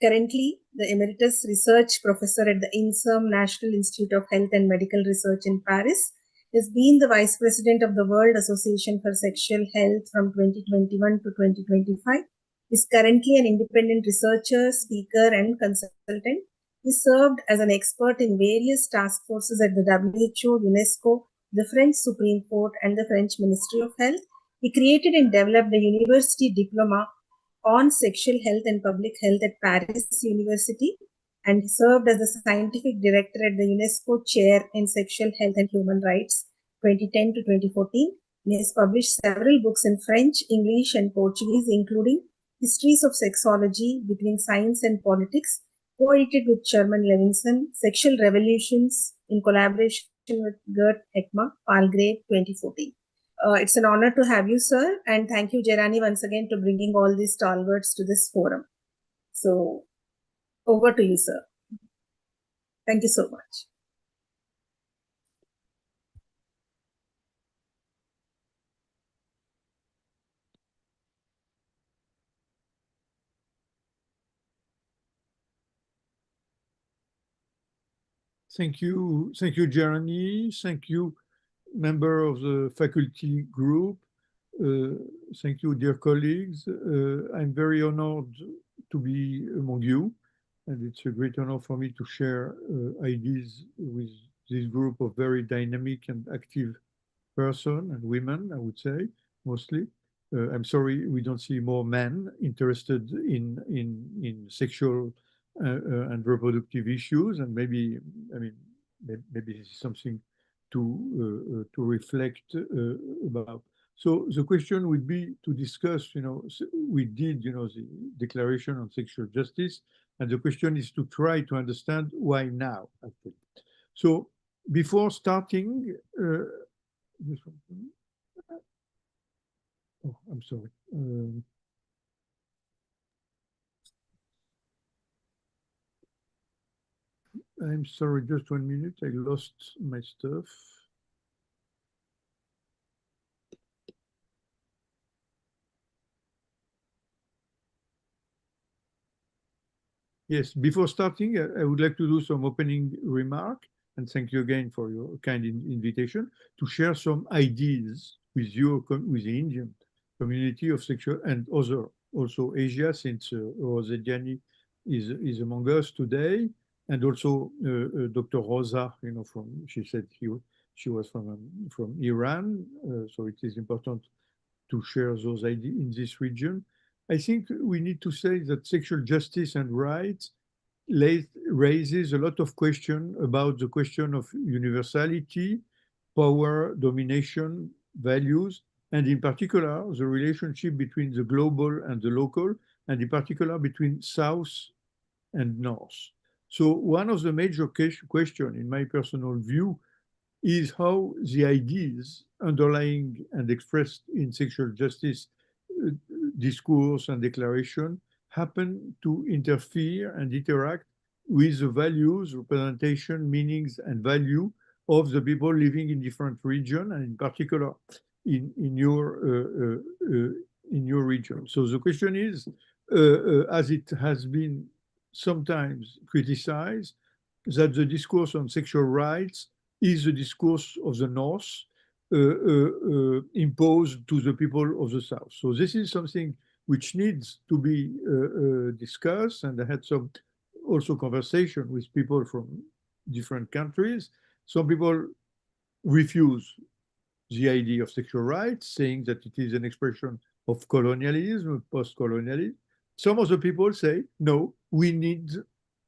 currently the Emeritus Research Professor at the INSERM National Institute of Health and Medical Research in Paris. Has been the Vice President of the World Association for Sexual Health from 2021 to 2025. Is currently an independent researcher, speaker, and consultant. He served as an expert in various task forces at the WHO, UNESCO, the French Supreme Court, and the French Ministry of Health. He created and developed a university diploma on sexual health and public health at Paris University, and served as the scientific director at the UNESCO Chair in Sexual Health and Human Rights 2010 to 2014. He has published several books in French, English, and Portuguese, including Histories of Sexology Between Science and Politics, co-edited with Sherman Levinson, Sexual Revolutions in collaboration with Gert Ekma, Palgrave 2014. It's an honor to have you, sir, and thank you, Jerani, once again to bringing all these stalwarts to this forum. So, over to you, sir. Thank you so much. Thank you, Jeremy. Thank you, member of the faculty group. Thank you, dear colleagues. I'm very honored to be among you, and it's a great honor for me to share ideas with this group of very dynamic and active person and women, I would say, mostly. I'm sorry we don't see more men interested in sexual and reproductive issues, and maybe, I mean, maybe this is something to reflect about. So the question would be to discuss, we did, the Declaration on Sexual Justice, and the question is to try to understand why now, I think. So before starting, this one. Oh, I'm sorry. I'm sorry, just 1 minute. I lost my stuff. Yes, before starting, I would like to do some opening remark and thank you again for your kind invitation to share some ideas with you, with the Indian community of sexual and other, also Asia, since Rosediani is among us today, and also Dr. Rosa, she said she was from Iran, so it is important to share those ideas in this region. I think we need to say that sexual justice and rights raises a lot of questions about the question of universality, power, domination, values, and in particular, the relationship between the global and the local, and in particular between South and North. So one of the major questions, in my personal view, is how the ideas underlying and expressed in sexual justice uh, discourse and declaration happen to interfere and interact with the values, representation, meanings, and value of the people living in different regions, and in particular in your region. So the question is, as it has been sometimes criticized, that the discourse on sexual rights is the discourse of the North imposed to the people of the South. So this is something which needs to be discussed, and I had some also conversation with people from different countries. Some people refuse the idea of sexual rights, saying that it is an expression of colonialism, post-colonialism. Some of the people say, no, we need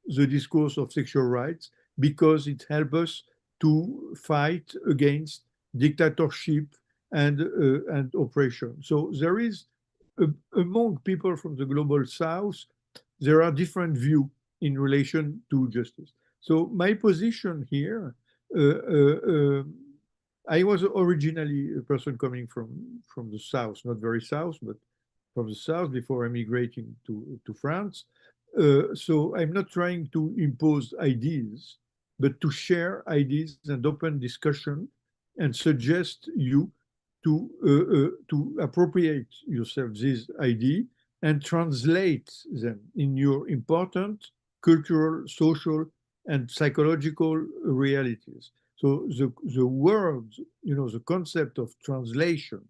the discourse of sexual rights because it helps us to fight against dictatorship and oppression. So there is, among people from the global south, there are different views in relation to justice. So my position here, I was originally a person coming from the south, not very south, but from the south before emigrating to France. So I'm not trying to impose ideas, but to share ideas and open discussion and suggest you to appropriate yourself this idea and translate them in your important cultural, social, and psychological realities. So the word, the concept of translation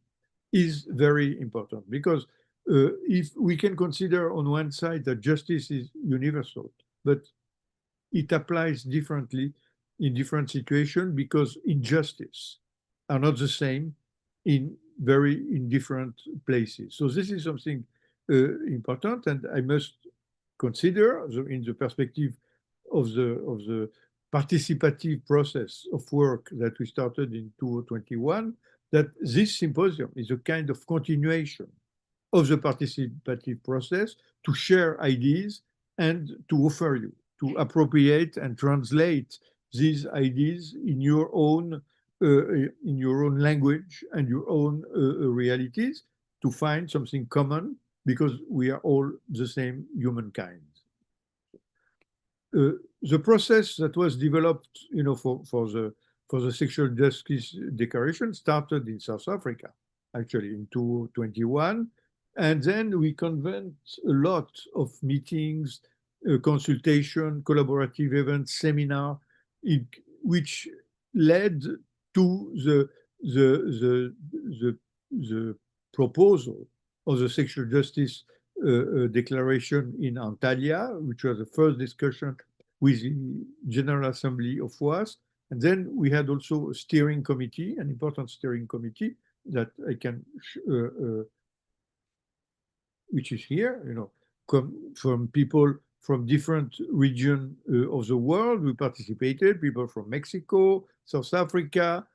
is very important because if we can consider on one side that justice is universal, but it applies differently in different situations because injustice are not the same in different places. So this is something important, and I must consider in the perspective of the participative process of work that we started in 2021, that this symposium is a kind of continuation of the participative process to share ideas and to offer you to appropriate and translate these ideas in your own language and your own realities to find something common because we are all the same humankind. The process that was developed, for the sexual justice declaration started in South Africa, actually in 2021, and then we convened a lot of meetings, consultation, collaborative events, seminar, which led to the proposal of the sexual justice declaration in Antalya, which was the first discussion with the General Assembly of WAS. And then we had also a steering committee, an important steering committee that I can, which is here, from people from different regions of the world. We participated, people from Mexico, South Africa,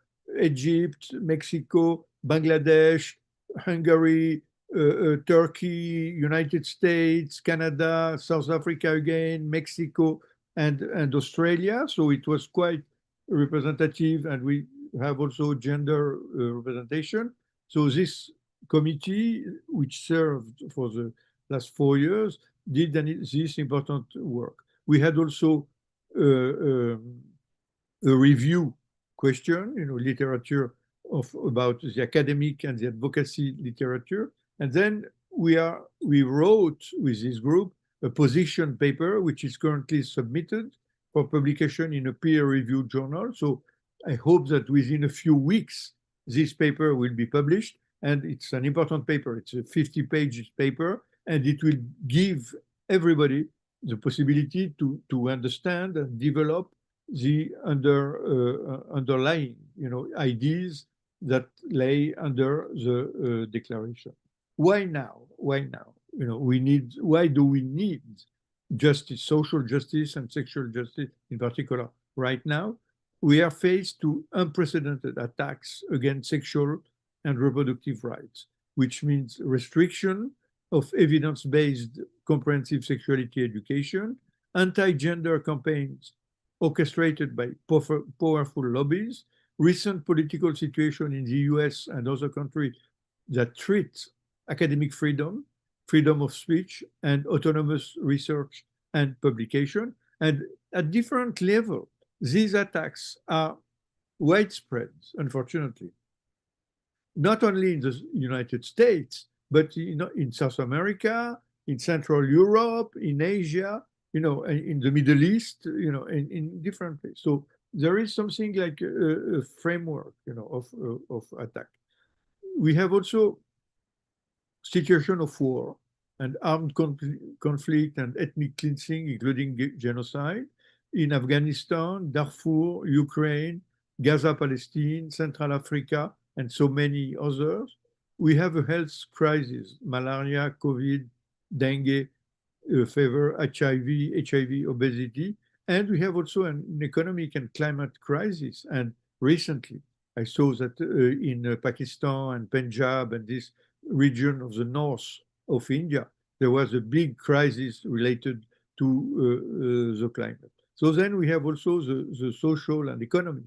Egypt, Mexico, Bangladesh, Hungary, Turkey, United States, Canada, South Africa again, Mexico, and Australia. So it was quite representative, and we have also gender representation. So this committee, which served for the last 4 years, did this important work. We had also a review question, literature about the academic and the advocacy literature. And then we wrote with this group a position paper, which is currently submitted for publication in a peer-reviewed journal. So I hope that within a few weeks, this paper will be published. And it's an important paper. It's a 50-page paper, and it will give everybody the possibility to understand and develop the underlying, ideas that lay under the declaration. Why now? Why now? Why do we need justice, social justice and sexual justice in particular right now? We are faced to unprecedented attacks against sexual and reproductive rights, which means restriction of evidence-based comprehensive sexuality education, anti-gender campaigns orchestrated by powerful lobbies, recent political situation in the US and other countries that treat academic freedom, freedom of speech, and autonomous research and publication. And at different levels, these attacks are widespread, unfortunately, not only in the United States, but in South America, in Central Europe, in Asia, in the Middle East, in different places. So there is something like a framework, of attack. We have also situation of war and armed conflict and ethnic cleansing, including genocide, in Afghanistan, Darfur, Ukraine, Gaza, Palestine, Central Africa, and so many others. We have a health crisis, malaria, COVID, dengue, fever, HIV, obesity, and we have also an economic and climate crisis. And recently, I saw that in Pakistan and Punjab and this region of the north of India, there was a big crisis related to the climate. So then we have also the social and economic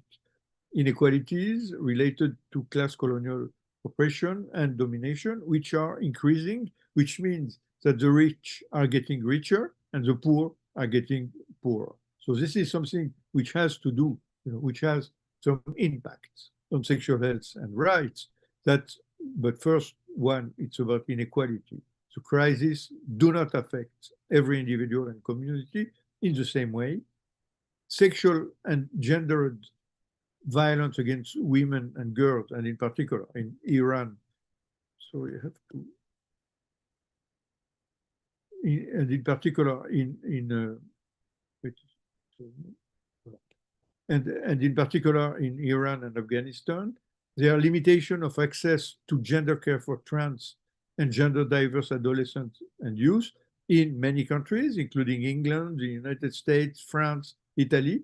inequalities related to class colonial oppression and domination, which are increasing, which means that the rich are getting richer and the poor are getting poorer. So this is something which has to do, which has some impacts on sexual health and rights. But first one, it's about inequality. So crises do not affect every individual and community in the same way. Sexual and gendered violence against women and girls, and in particular in Iran. So you have to, and in particular and in particular in Iran and Afghanistan, there are limitations of access to gender care for trans and gender diverse adolescents and youth in many countries, including England, the United States, France, Italy.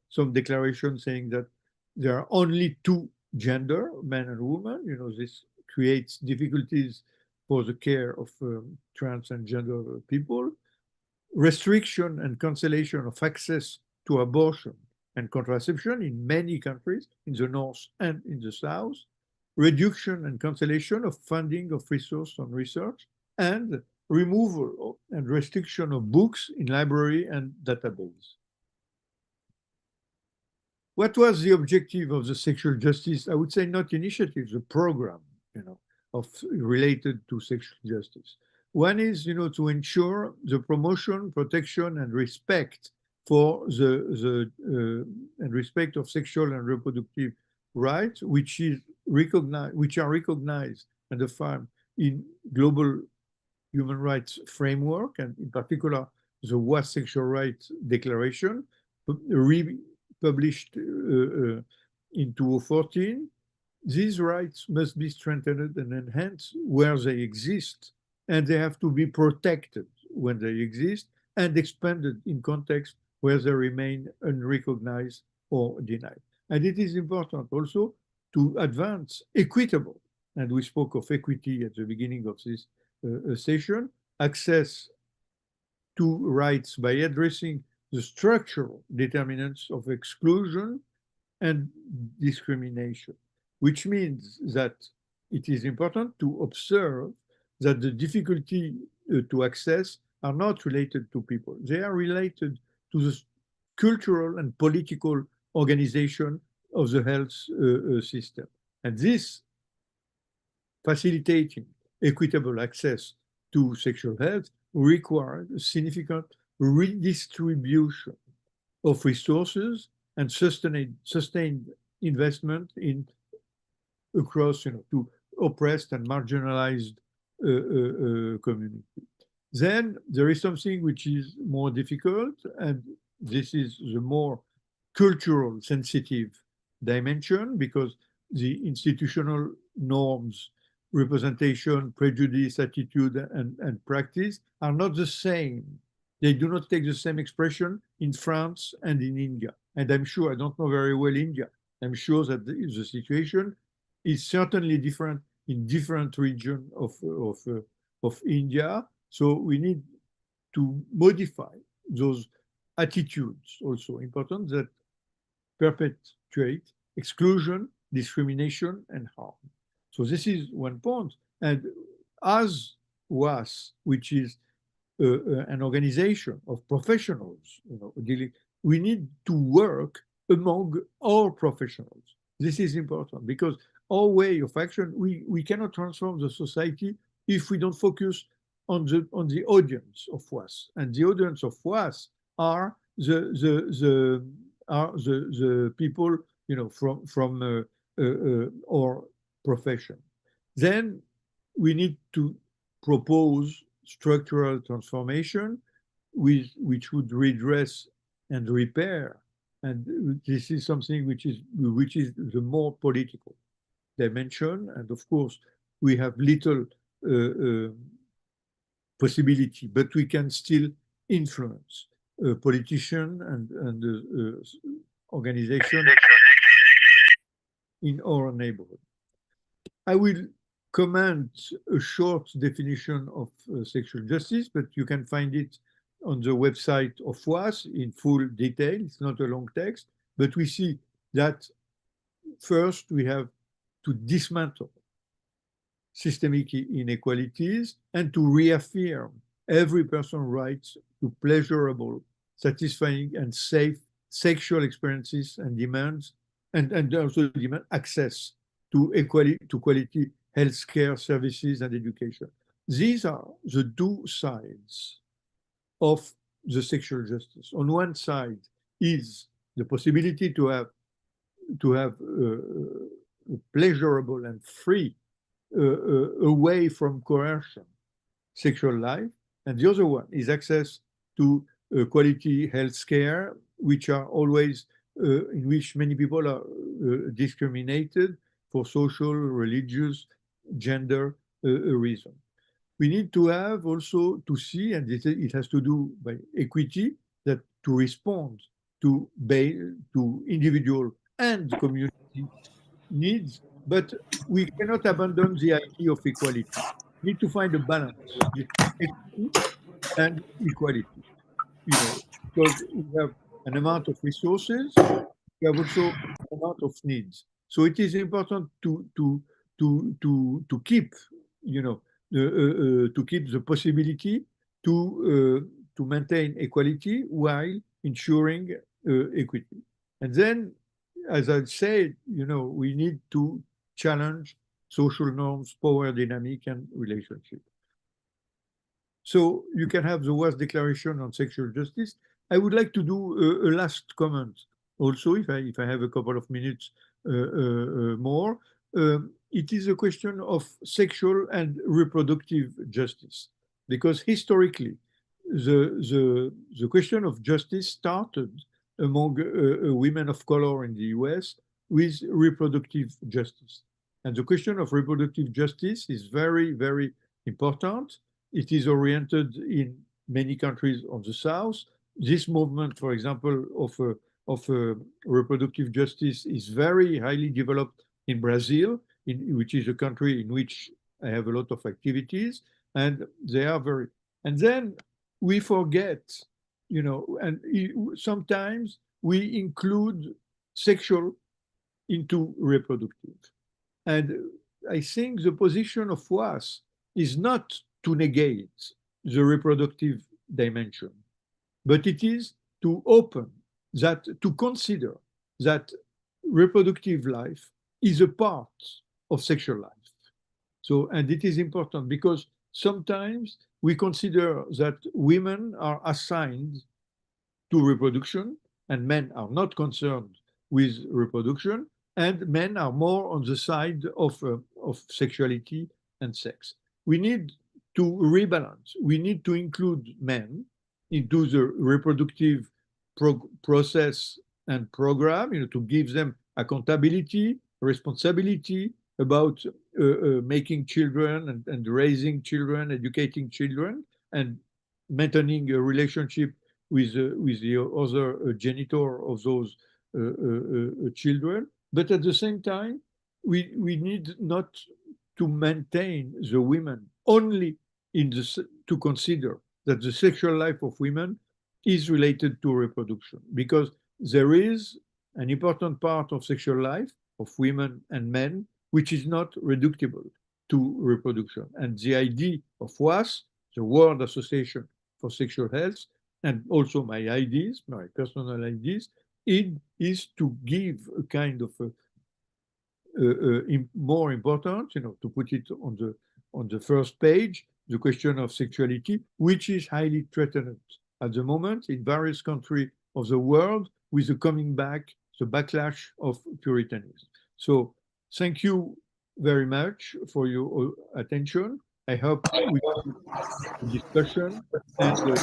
Some declarations saying that there are only two gender, men and women. This creates difficulties for the care of trans and gender people. Restriction and cancellation of access to abortion and contraception in many countries, in the north and in the south. Reduction and cancellation of funding of resource on research, and removal and restriction of books in library and database. What was the objective of the sexual justice? I would say not initiatives, a program, related to sexual justice. One is, to ensure the promotion, protection, and respect for and respect of sexual and reproductive rights, which are recognized and defined in global human rights framework, and in particular the WAS Sexual Rights Declaration, published in 2014. These rights must be strengthened and enhanced where they exist, and they have to be protected when they exist, and expanded in context where they remain unrecognized or denied. And it is important also to advance equitable, and we spoke of equity at the beginning of this session, access to rights by addressing the structural determinants of exclusion and discrimination, which means that it is important to observe that the difficulty to access are not related to people. They are related to the cultural and political organization of the health system. And this facilitating equitable access to sexual health requires a significant redistribution of resources and sustained investment in across, to oppressed and marginalized community. Then there is something which is more difficult, and this is the more cultural sensitive dimension, because the institutional norms, representation, prejudice, attitude, and practice are not the same. They do not take the same expression in France and in India. And I'm sure, I don't know very well India, I'm sure that the situation is certainly different in different regions of India. So we need to modify those attitudes, also important, that perpetuate exclusion, discrimination, and harm. So this is one point. And as WAS, which is an organization of professionals, we need to work among all professionals. This is important because our way of action, we cannot transform the society if we don't focus on the audience of WAS. And the audience of WAS are the people, from our profession. Then we need to propose structural transformation which would redress and repair. And this is something which is the more political dimension. And of course, we have little possibility, but we can still influence politicians and organizations in our neighborhood. I will comment a short definition of sexual justice, but you can find it on the website of WAS in full detail. It's not a long text, but we see that first we have to dismantle systemic inequalities and to reaffirm every person's rights to pleasurable, satisfying, and safe sexual experiences and demands, and also demand access to quality healthcare services and education. These are the two sides of the sexual justice. On one side is the possibility to have pleasurable and free, away from coercion, sexual life, and the other one is access to quality health care, which are always in which many people are discriminated for social, religious, gender reason. We need to have also to see, and it has to do by equity, that to respond to individual and community needs, but we cannot abandon the idea of equality. We need to find a balance between equity and equality, because we have an amount of resources, we have also an amount of needs. So it is important to keep, to keep the possibility to maintain equality while ensuring equity. And then, as I said, we need to challenge social norms, power dynamic, and relationship. So you can have the WAS Declaration on Sexual Justice. I would like to do a last comment also, if I have a couple of minutes more. It is a question of sexual and reproductive justice, because historically, the question of justice started among women of color in the US with reproductive justice. And the question of reproductive justice is very, very important. It is oriented in many countries of the South. This movement, for example, of reproductive justice is very highly developed in Brazil, which is a country in which I have a lot of activities, and they are very. And then we forget, and sometimes we include sexual into reproductive. And I think the position of WAS is not to negate the reproductive dimension, but it is to open that, to consider that reproductive life is a part of sexual life. So, and it is important because sometimes we consider that women are assigned to reproduction and men are not concerned with reproduction, and men are more on the side of sexuality and sex. We need to rebalance. We need to include men into the reproductive process and program, to give them accountability, responsibility about making children and raising children, educating children, and maintaining a relationship with the other genitor of those children. But at the same time, we need not to maintain the women only to consider that the sexual life of women is related to reproduction, because there is an important part of sexual life of women and men which is not reducible to reproduction. And the idea of WAS, the World Association for Sexual Health, and also my ideas, my personal ideas, it is to give a kind of more important, to put it on the first page, the question of sexuality, which is highly threatened at the moment in various countries of the world with the coming back, the backlash of Puritanism. So thank you very much for your attention. I hope we discussion and thank you.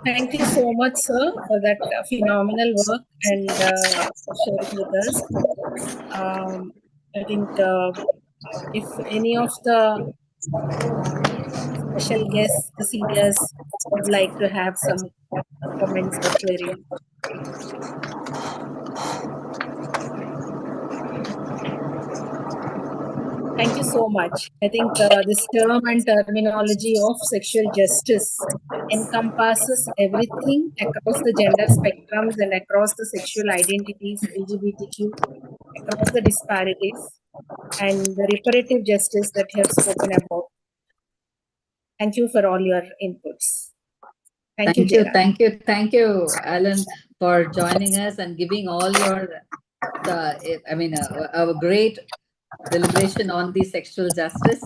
Thank you so much, sir, for that phenomenal work and sharing with us. I think if any of the special guests, the seniors, would like to have some comments or queries. Thank you so much. I think this term and terminology of sexual justice encompasses everything across the gender spectrums and across the sexual identities, LGBTQ, across the disparities, and the reparative justice that you have spoken about. Thank you for all your inputs. Thank you, Jairam. Thank you, Alan, for joining us and giving all your, our great deliberation on the sexual justice.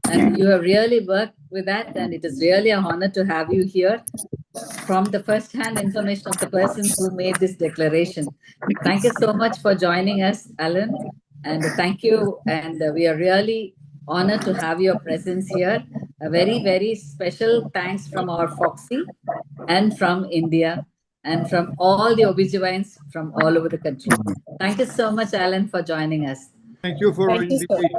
And you have really worked with that, and it is really an honor to have you here from the first-hand information of the person who made this declaration. Thank you so much for joining us, Alan, and thank you. And we are really honored to have your presence here. A very, very special thanks from our Foxy and from India and from all the OBGYNs from all over the country. Thank you so much, Alan, for joining us. Thank you for your invitation.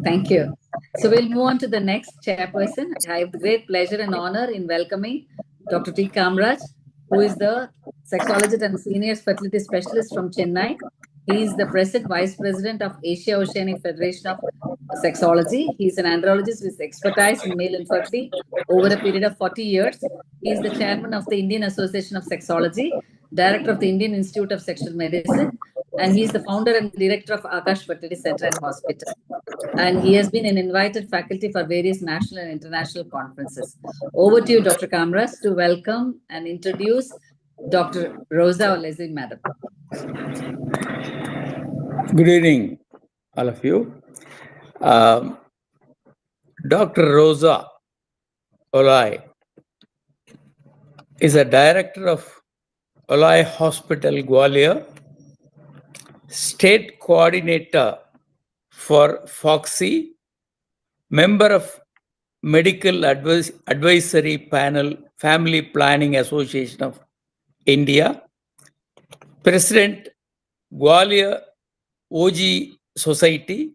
Thank you. So we'll move on to the next chairperson. I have the great pleasure and honor in welcoming Dr. T. Kamraj, who is the sexologist and senior fertility specialist from Chennai. He is the present vice president of Asia Oceanic Federation of Sexology. He is an andrologist with expertise in male infertility over a period of 40 years. He is the chairman of the Indian Association of Sexology, director of the Indian Institute of Sexual Medicine, and he is the founder and director of Akash Fertility Center and Hospital. And he has been an invited faculty for various national and international conferences. Over to you, Dr. Kamraj, to welcome and introduce Dr. Rosa Olesi, madam. Good evening, all of you. Dr. Rosa Olai is a director of Olai Hospital, Gwalior, state coordinator for Foxy, member of Medical Advisory Panel, Family Planning Association of India, president, Gwalior OG Society,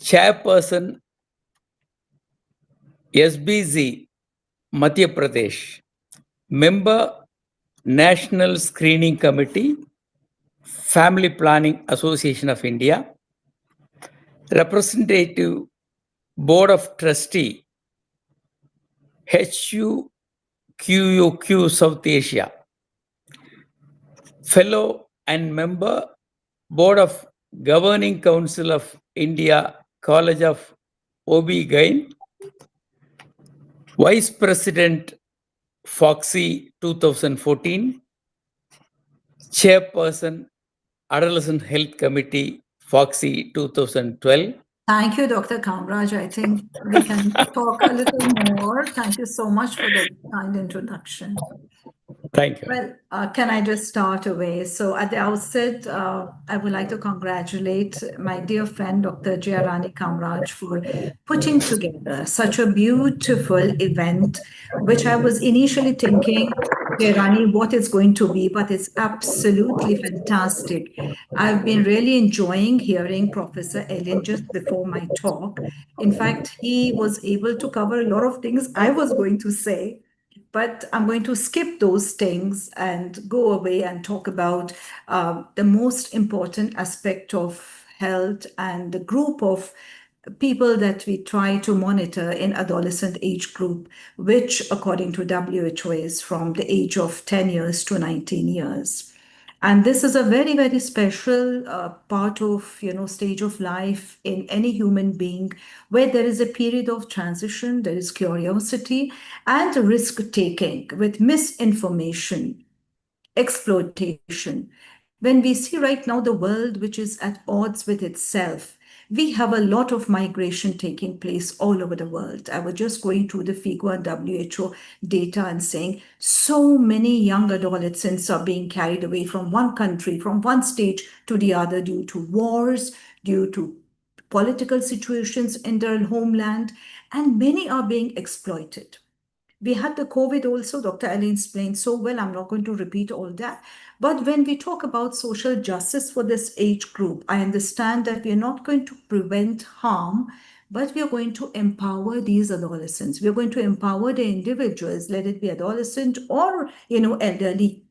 chairperson, SBZ, Madhya Pradesh, member, National Screening Committee, Family Planning Association of India, Representative Board of Trustee, HUQUQ South Asia, Fellow and Member, Board of Governing Council of India College of OB-GYN, Vice President Foxy 2014, Chairperson Adolescent Health Committee Foxy 2012. Thank you, Dr. Kamraj. I think we can talk a little more. Thank you so much for the kind introduction. Thank you. Well, can I just start away? So at the outset, I would like to congratulate my dear friend, Dr. Jayarani Kamraj, for putting together such a beautiful event, which I was initially thinking, Jayarani, what it's going to be, but it's absolutely fantastic. I've been really enjoying hearing Professor Ellen just before my talk. In fact, he was able to cover a lot of things I was going to say, but I'm going to skip those things and go away and talk about the most important aspect of health and the group of people that we try to monitor in adolescent age group, which according to WHO is from the age of 10 years to 19 years. And this is a very, very special part of, stage of life in any human being, where there is a period of transition, there is curiosity and risk taking with misinformation, exploitation. When we see right now the world which is at odds with itself, we have a lot of migration taking place all over the world. I was just going through the FIGO and WHO data and saying so many young adolescents are being carried away from one country, from one state to the other due to wars, due to political situations in their homeland, and many are being exploited. We had the COVID also, Dr. Ali explained so well. I'm not going to repeat all that. But when we talk about social justice for this age group, I understand that we are not going to prevent harm, but we are going to empower these adolescents. We are going to empower the individuals, let it be adolescent or, elderly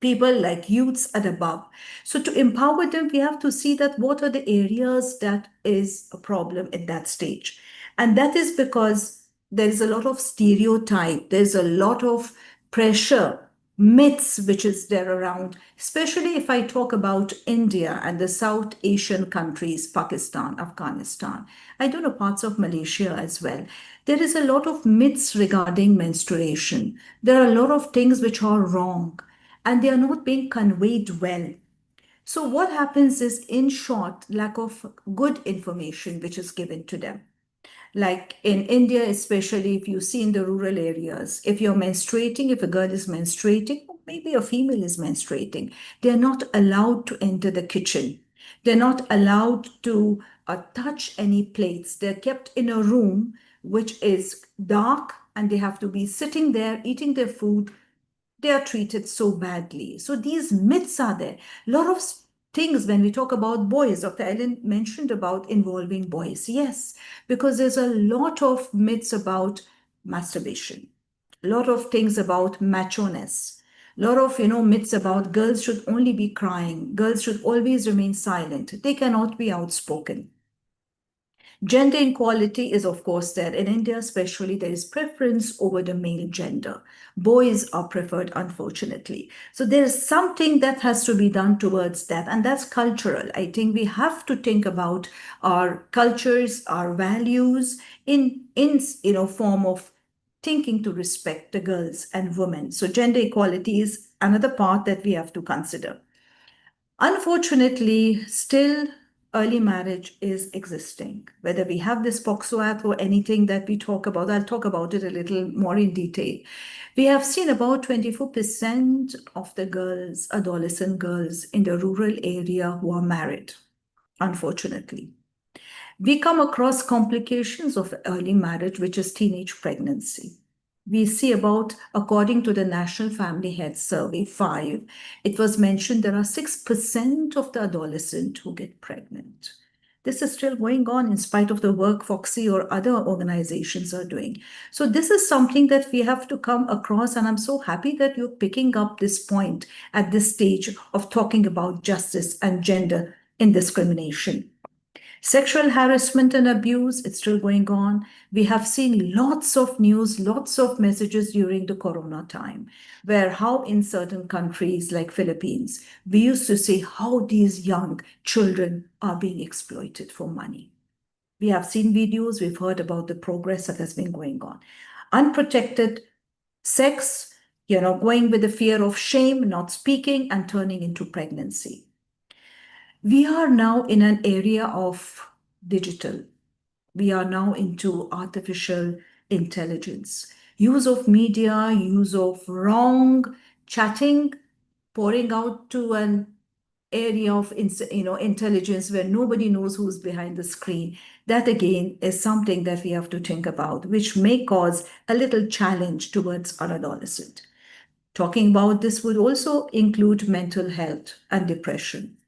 people like youths and above. So to empower them, we have to see that what are the areas that is a problem at that stage. And that is because there is a lot of stereotype, there's a lot of pressure, myths which is there around, especially if I talk about India and the South Asian countries, Pakistan, Afghanistan. I don't know, parts of Malaysia as well. There is a lot of myths regarding menstruation. There are a lot of things which are wrong and they are not being conveyed well. So what happens is, in short, lack of good information which is given to them. Like in India, especially if you see in the rural areas, if you're menstruating, if a girl is menstruating, or maybe a female is menstruating, they're not allowed to enter the kitchen. They're not allowed to touch any plates. They're kept in a room which is dark and they have to be sitting there eating their food. They are treated so badly. So these myths are there. A lot of things when we talk about boys, Dr. Ellen mentioned about involving boys. Yes, because there's a lot of myths about masturbation, a lot of things about macho-ness, a lot of myths about girls should only be crying, girls should always remain silent, they cannot be outspoken. Gender equality is, of course, there. In India, especially, there is preference over the male gender. Boys are preferred, unfortunately. So there is something that has to be done towards that, and that's cultural. I think we have to think about our cultures, our values in form of thinking to respect the girls and women. So gender equality is another part that we have to consider. Unfortunately, still early marriage is existing. Whether we have this POXO Act or anything that we talk about, I'll talk about it a little more in detail. We have seen about 24% of the girls, adolescent girls in the rural area who are married, unfortunately. We come across complications of early marriage, which is teenage pregnancy. We see about, according to the National Family Health Survey 5, it was mentioned there are 6% of the adolescents who get pregnant. This is still going on in spite of the work Foxy or other organizations are doing. So this is something that we have to come across, and I'm so happy that you're picking up this point at this stage of talking about justice and gender indiscrimination. Sexual harassment and abuse, it's still going on. We have seen lots of news, lots of messages during the corona time, where how in certain countries like Philippines, we used to see how these young children are being exploited for money. We have seen videos, we've heard about the progress that has been going on. Unprotected sex, going with the fear of shame, not speaking, and turning into pregnancy. We are now in an area of digital. We are now into artificial intelligence. Use of media, use of wrong chatting, pouring out to an area of intelligence where nobody knows who's behind the screen. That again is something that we have to think about, which may cause a little challenge towards our adolescent. Talking about this would also include mental health and depression.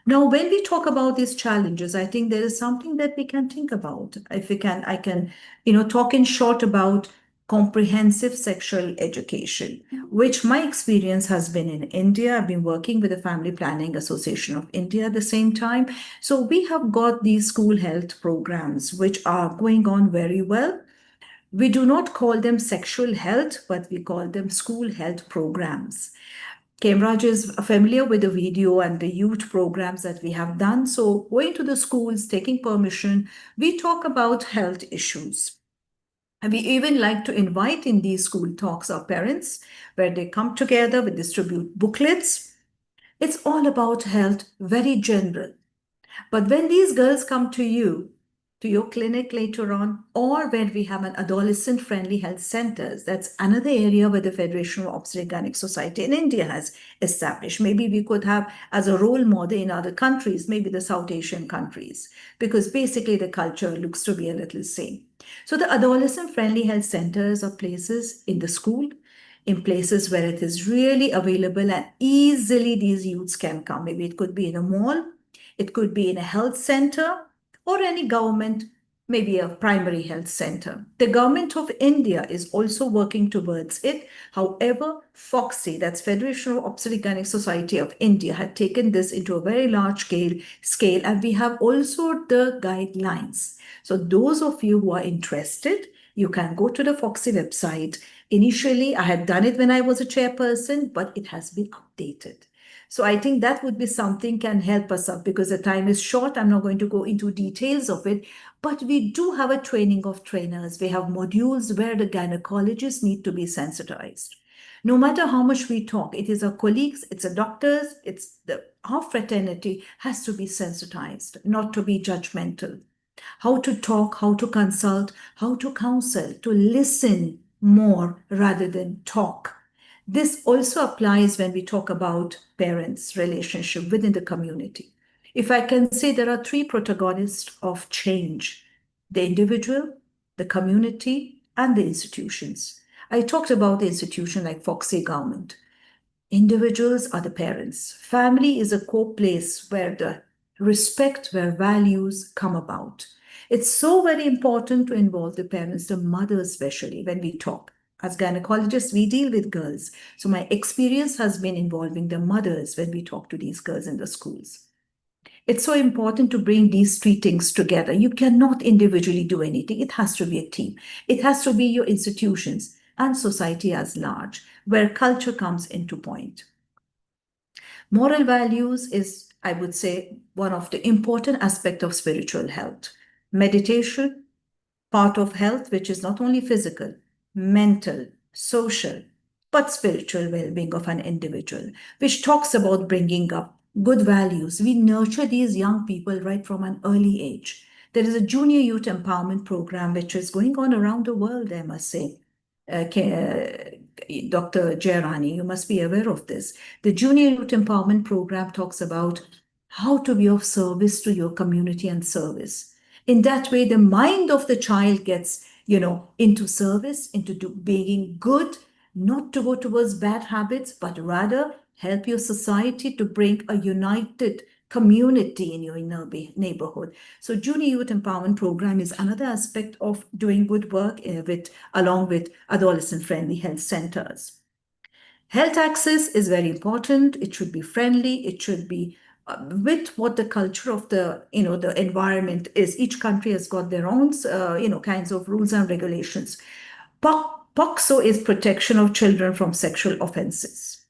Now, when we talk about these challenges, I think there is something that we can think about. If we can, I can, talk in short about comprehensive sexual education, which my experience has been in India. I've been working with the Family Planning Association of India at the same time. So we have got these school health programs, which are going on very well. We do not call them sexual health, but we call them school health programs. Cambridge is familiar with the video and the youth programs that we have done. So going to the schools, taking permission, we talk about health issues. And we even like to invite in these school talks our parents, where they come together, we distribute booklets. It's all about health, very general. But when these girls come to you, to your clinic later on, or when we have an adolescent-friendly health centers, that's another area where the Federation of Obstetric Society in India has established. Maybe we could have as a role model in other countries, maybe the South Asian countries, because basically the culture looks to be a little same. So the adolescent-friendly health centers are places in the school, in places where it is really available and easily these youths can come. Maybe it could be in a mall, it could be in a health center or any government, maybe a primary health center. The government of India is also working towards it. However, FOXY, that's Federation of Obstetric Society of India, had taken this into a very large scale, and we have also the guidelines. So those of you who are interested, you can go to the FOXY website. Initially, I had done it when I was a chairperson, but it has been updated. So I think that would be something can help us up because the time is short. I'm not going to go into details of it, but we do have a training of trainers. We have modules where the gynecologists need to be sensitized. No matter how much we talk, it is our colleagues, it's our doctors, our fraternity has to be sensitized, not to be judgmental. How to talk, how to consult, how to counsel, to listen more rather than talk. This also applies when we talk about parents' relationship within the community. If I can say there are three protagonists of change: the individual, the community, and the institutions. I talked about the institution like Foxy government. Individuals are the parents. Family is a core place where the respect, where values come about. It's so very important to involve the parents, the mothers especially, when we talk. As gynecologists, we deal with girls. So my experience has been involving the mothers when we talk to these girls in the schools. It's so important to bring these three things together. You cannot individually do anything. It has to be a team. It has to be your institutions and society as large, where culture comes into point. Moral values is, I would say, one of the important aspects of spiritual health. Meditation, part of health, which is not only physical, mental, social, but spiritual well-being of an individual, which talks about bringing up good values. We nurture these young people right from an early age. There is a junior youth empowerment program which is going on around the world, I must say. Dr. Jairani, you must be aware of this. The Junior Youth Empowerment Program talks about how to be of service to your community and service. In that way, the mind of the child gets, into service, into being good, not to go towards bad habits, but rather help your society to bring a united community in your neighborhood. So Junior Youth Empowerment Program is another aspect of doing good work along with adolescent-friendly health centers. Health access is very important. It should be friendly. It should be with what the culture of the the environment is. Each country has got their own kinds of rules and regulations. POCSO is protection of children from sexual offenses,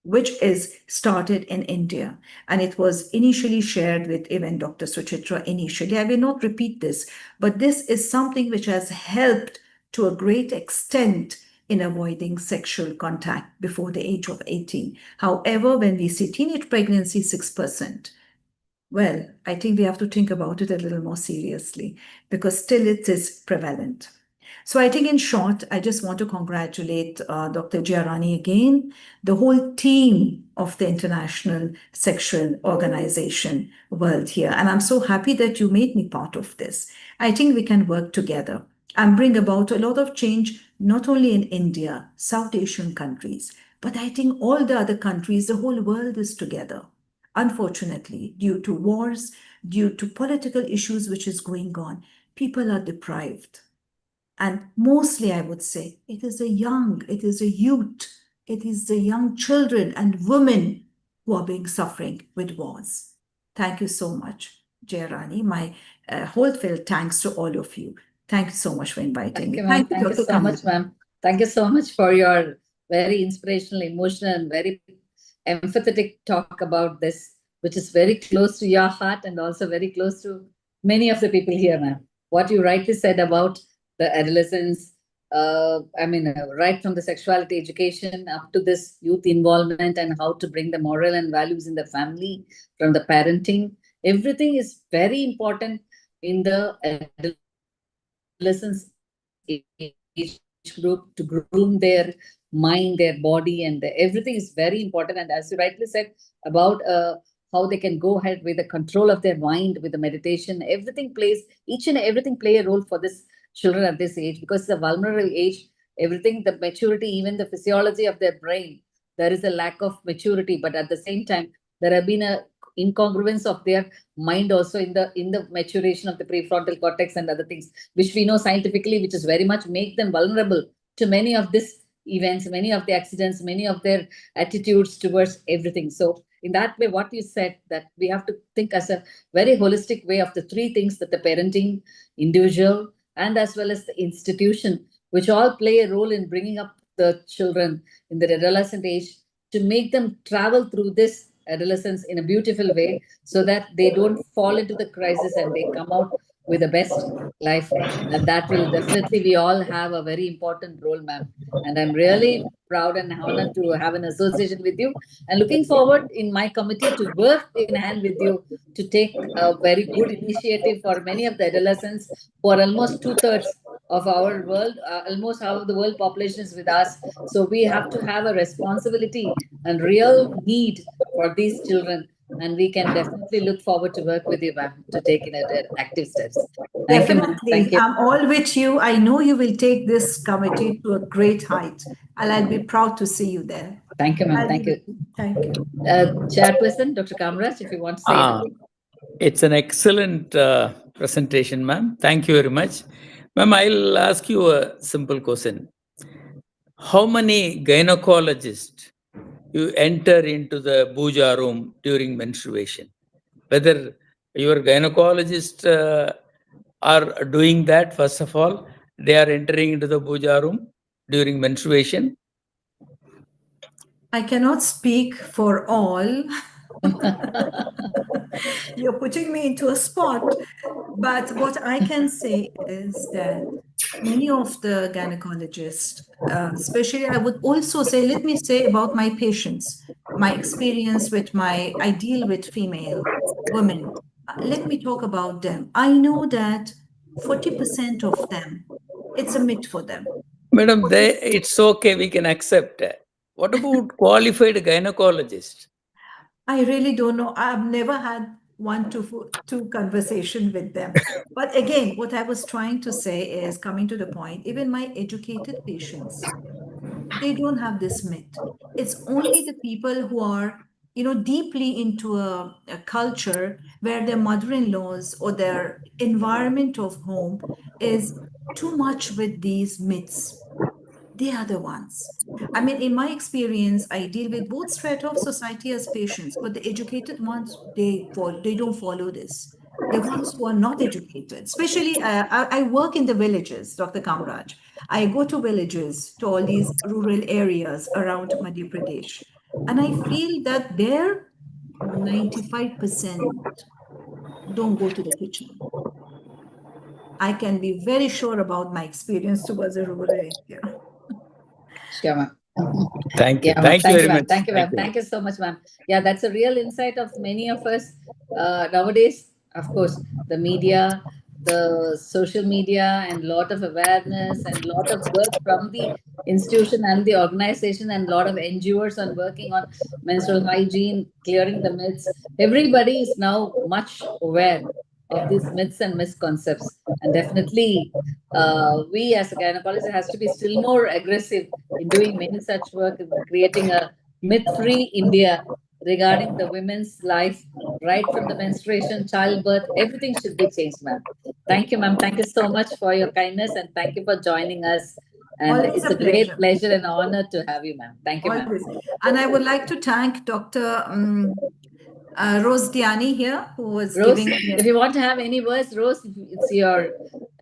which is started in India. And it was initially shared with even Dr. Suchitra initially. I will not repeat this, but this is something which has helped to a great extent in avoiding sexual contact before the age of 18. However, when we see teenage pregnancy, 6%, well, I think we have to think about it a little more seriously because still it is prevalent. So I think in short, I just want to congratulate Dr. Giarani again, the whole team of the International Sexual Organization World here. And I'm so happy that you made me part of this. I think we can work together and bring about a lot of change, not only in India, South Asian countries, but I think all the other countries, the whole world is together. Unfortunately, due to wars, due to political issues which is going on, people are deprived. And mostly, I would say, it is it is a youth, it is the young children and women who are being suffering with wars. Thank you so much, Jayarani. My wholesale thanks to all of you. Thank you so much for inviting Thank me. you, ma'am. Thank you, Thank you Dr. so much, Kamala. ma'am. Thank you so much for your very inspirational, emotional, and very empathetic talk about this, which is very close to your heart and also very close to many of the people here, ma'am. What you rightly said about the adolescents, right from the sexuality education up to this youth involvement and how to bring the moral and values in the family from the parenting, everything is very important in the adolescents age group to groom their mind, their body, and everything is very important. And as you rightly said about how they can go ahead with the control of their mind, with the meditation, everything plays, each and everything play a role for this children at this age because it's a vulnerable age. Everything, the maturity, even the physiology of their brain, there is a lack of maturity. But at the same time, there have been a incongruence of their mind also in the maturation of the prefrontal cortex and other things which we know scientifically, which is very much make them vulnerable to many of these events, many of the accidents, many of their attitudes towards everything. So in that way, what you said, that we have to think as a very holistic way of the three things, that the parenting, individual, and as well as the institution, which all play a role in bringing up the children in the adolescent age to make them travel through this adolescence in a beautiful way so that they don't fall into the crisis and they come out with the best life. And that will definitely, we all have a very important role, ma'am. And I'm really proud and honored to have an association with you and looking forward in my committee to work in hand with you to take a very good initiative for many of the adolescents who are almost two-thirds of our world, almost half of the world population is with us. So we have to have a responsibility and real need for these children. And we can definitely look forward to work with you, ma'am, to take in active steps. Thank you, ma'am. Definitely. Thank you. I'm all with you. I know you will take this committee to a great height, and I'll be proud to see you there. Thank you, ma'am. I'll be Thank you. with you. Thank you. Chairperson, Dr. Kamraj, if you want to say Ah, anything. it's an excellent presentation, ma'am. Thank you very much. Ma'am, I'll ask you a simple question. How many gynecologists you enter into the puja room during menstruation? Whether your gynecologist are doing that, first of all, they are entering into the puja room during menstruation. I cannot speak for all. You're putting me into a spot. But what I can say is that many of the gynecologists, especially, I would also say, let me say about my patients, my experience with I deal with female women. Let me talk about them. I know that 40% of them, it's a myth for them. Madam, it's okay, we can accept. What about qualified gynecologist? I really don't know. I've never had two conversation with them. But again, what I was trying to say is coming to the point, even my educated patients, they don't have this myth. It's only the people who are, deeply into a culture where their mother-in-laws or their environment of home is too much with these myths. they are the ones. I mean, in my experience, I deal with both strata of society as patients, but the educated ones, they don't follow this. The ones who are not educated, especially I work in the villages, Dr. Kamraj. I go to villages, to all these rural areas around Madhya Pradesh, and I feel that there 95% don't go to the kitchen. I can be very sure about my experience towards a rural area. Sure, ma'am. Thank you. Yeah, ma'am. Thank you very ma'am. much. Thank you, ma'am. Thank you. Thank you so much, ma'am. Yeah, that's a real insight of many of us nowadays. Of course, the media, the social media, and lot of awareness and lot of work from the institution and the organization, and lot of NGOs on working on menstrual hygiene, clearing the myths. Everybody is now much aware of these myths and misconceptions, and definitely, we as a gynecologist has to be still more aggressive in doing many such work, in creating a myth-free India regarding the women's life, right from the menstruation, childbirth, everything should be changed, ma'am. Thank you, ma'am. Thank you so much for your kindness, and thank you for joining us. And Always it's a a great pleasure. pleasure and honor to have you, ma'am. Thank you, ma'am. Always. And I would like to thank Dr. Rose Diani here, who was Rose, giving me. if you want to have any words, Rose, it's your,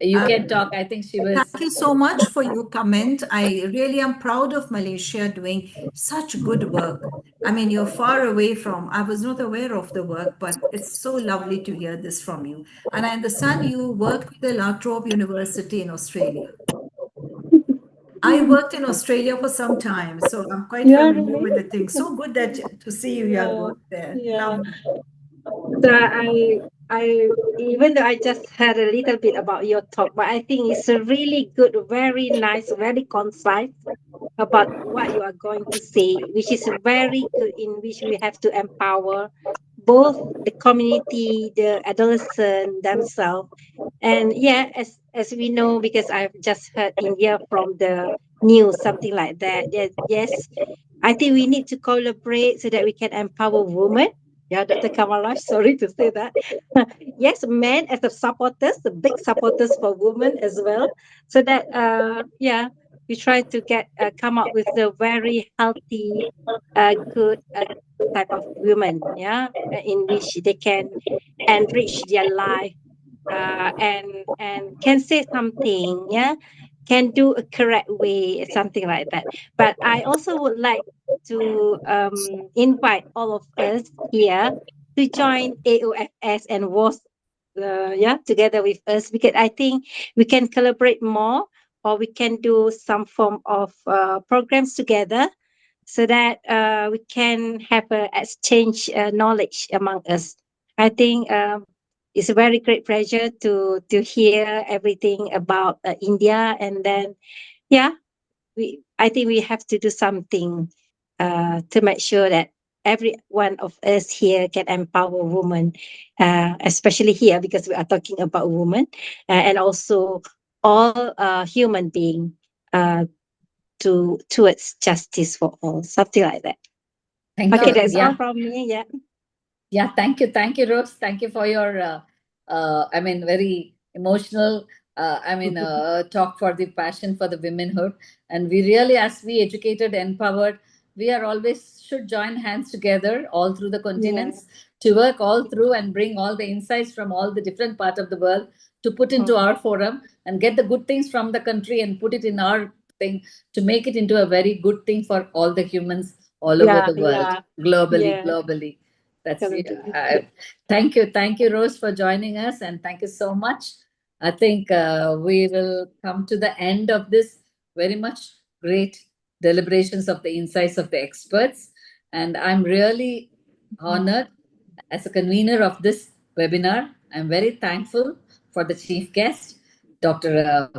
you can talk. I think she was. Thank you so much for your comment. I really am proud of Malaysia doing such good work. I mean, you're far away from, I was not aware of the work, but it's so lovely to hear this from you. And I understand you worked with the La Trobe University in Australia. I worked in Australia for some time, so I'm quite familiar with the thing. So good that to see you here both there. Lovely. So even though I just heard a little bit about your talk, but I think it's a really good, very nice, very concise about what you are going to say, which is very good, in which we have to empower both the community, the adolescent themselves. And yeah, as we know, because I've just heard India from the news, something like that. Yes, I think we need to collaborate so that we can empower women. Yeah, Dr. Kamalash, sorry to say that. Yes, men as the supporters, the big supporters for women as well. So that, yeah, we try to come up with a very healthy, good type of women, yeah, in which they can enrich their life, and can say something, yeah, can do a correct way, something like that. But I also would like to invite all of us here to join AOFS and WAS, yeah, together with us, because I think we can collaborate more, or we can do some form of programs together, so that we can have a exchange knowledge among us. I think it's a very great pleasure to hear everything about India, and then yeah, I think we have to do something to make sure that every one of us here can empower women, especially here because we are talking about women, and also all human being, uh, towards justice for all, something like that. Thank Okay, you. that's all Yeah. from me. Yeah. Yeah, thank you, Rose. Thank you for your, I mean, very emotional, talk for the passion for the womenhood. And we really, as we educated, empowered, we are always should join hands together all through the continents to work all through and bring all the insights from all the different parts of the world to put into our forum and get the good things from the country and put it in our thing to make it into a very good thing for all the humans all over Yeah, the world, globally, yeah. globally. That's Correct. thank you, Rose, for joining us, and thank you so much. I think we will come to the end of this very much great deliberations of the insights of the experts, and I'm really honored as a convener of this webinar. I'm very thankful for the chief guest, Dr.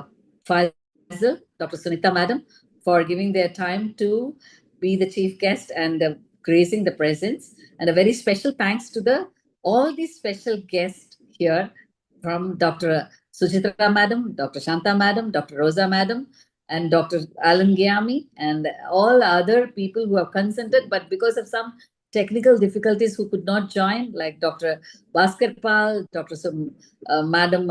Faisal, Dr. Sunita, madam, for giving their time to be the chief guest and gracing the presence. And a very special thanks to the all these special guests here from Dr. Suchitra madam, Dr. Shanta madam, Dr. Rosa madam, and Dr. Alan Gyami, and all other people who have consented, but because of some technical difficulties who could not join, like Dr. Bhaskar Pal, Dr. Madam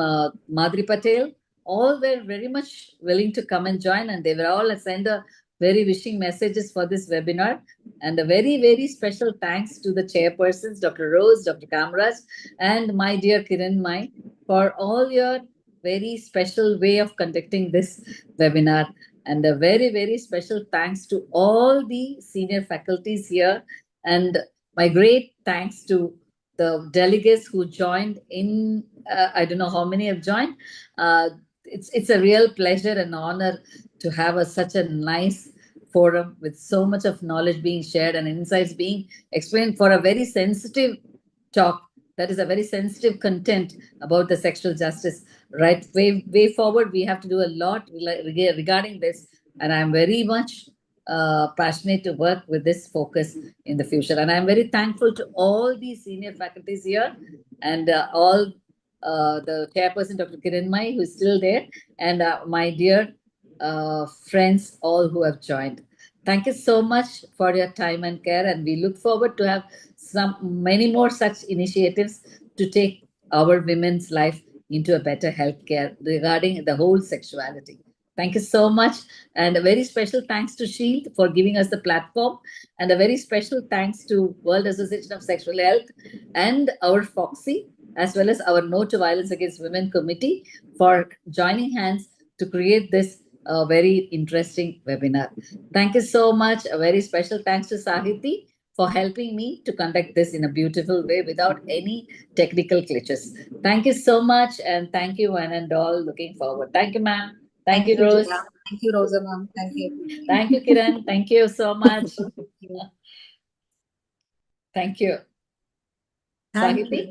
Madhuri Patel, all were very much willing to come and join, and they were all send a very wishing messages for this webinar. And a very, very special thanks to the chairpersons, Dr. Rose, Dr. Kamraj, and my dear Kiran Mai, for all your very special way of conducting this webinar. And a very, very special thanks to all the senior faculties here. And my great thanks to the delegates who joined in. I don't know how many have joined. It's a real pleasure and honor to have such a nice forum with so much of knowledge being shared and insights being explained for a very sensitive talk. That is a very sensitive content about the sexual justice. Right, way forward, we have to do a lot regarding this, and I'm very much passionate to work with this focus in the future. And I'm very thankful to all the senior faculties here, and all the chairperson, Dr. Kiranmai, who is still there, and my dear friends, all who have joined. Thank you so much for your time and care, and we look forward to have many more such initiatives to take our women's life into a better healthcare regarding the whole sexuality. Thank you so much. And a very special thanks to Shield for giving us the platform. And a very special thanks to World Association of Sexual Health and our FOXY, as well as our No to Violence Against Women Committee, for joining hands to create this very interesting webinar. Thank you so much. A very special thanks to Sahiti for helping me to conduct this in a beautiful way without any technical glitches. Thank you so much, and thank you one and all. Looking forward. Thank you, ma'am. Thank you, Rose. Jaya. Thank you, Rosa ma'am. Thank you. Thank you, Kiran. Thank you so much. Thank you. Thank Sahiti? you.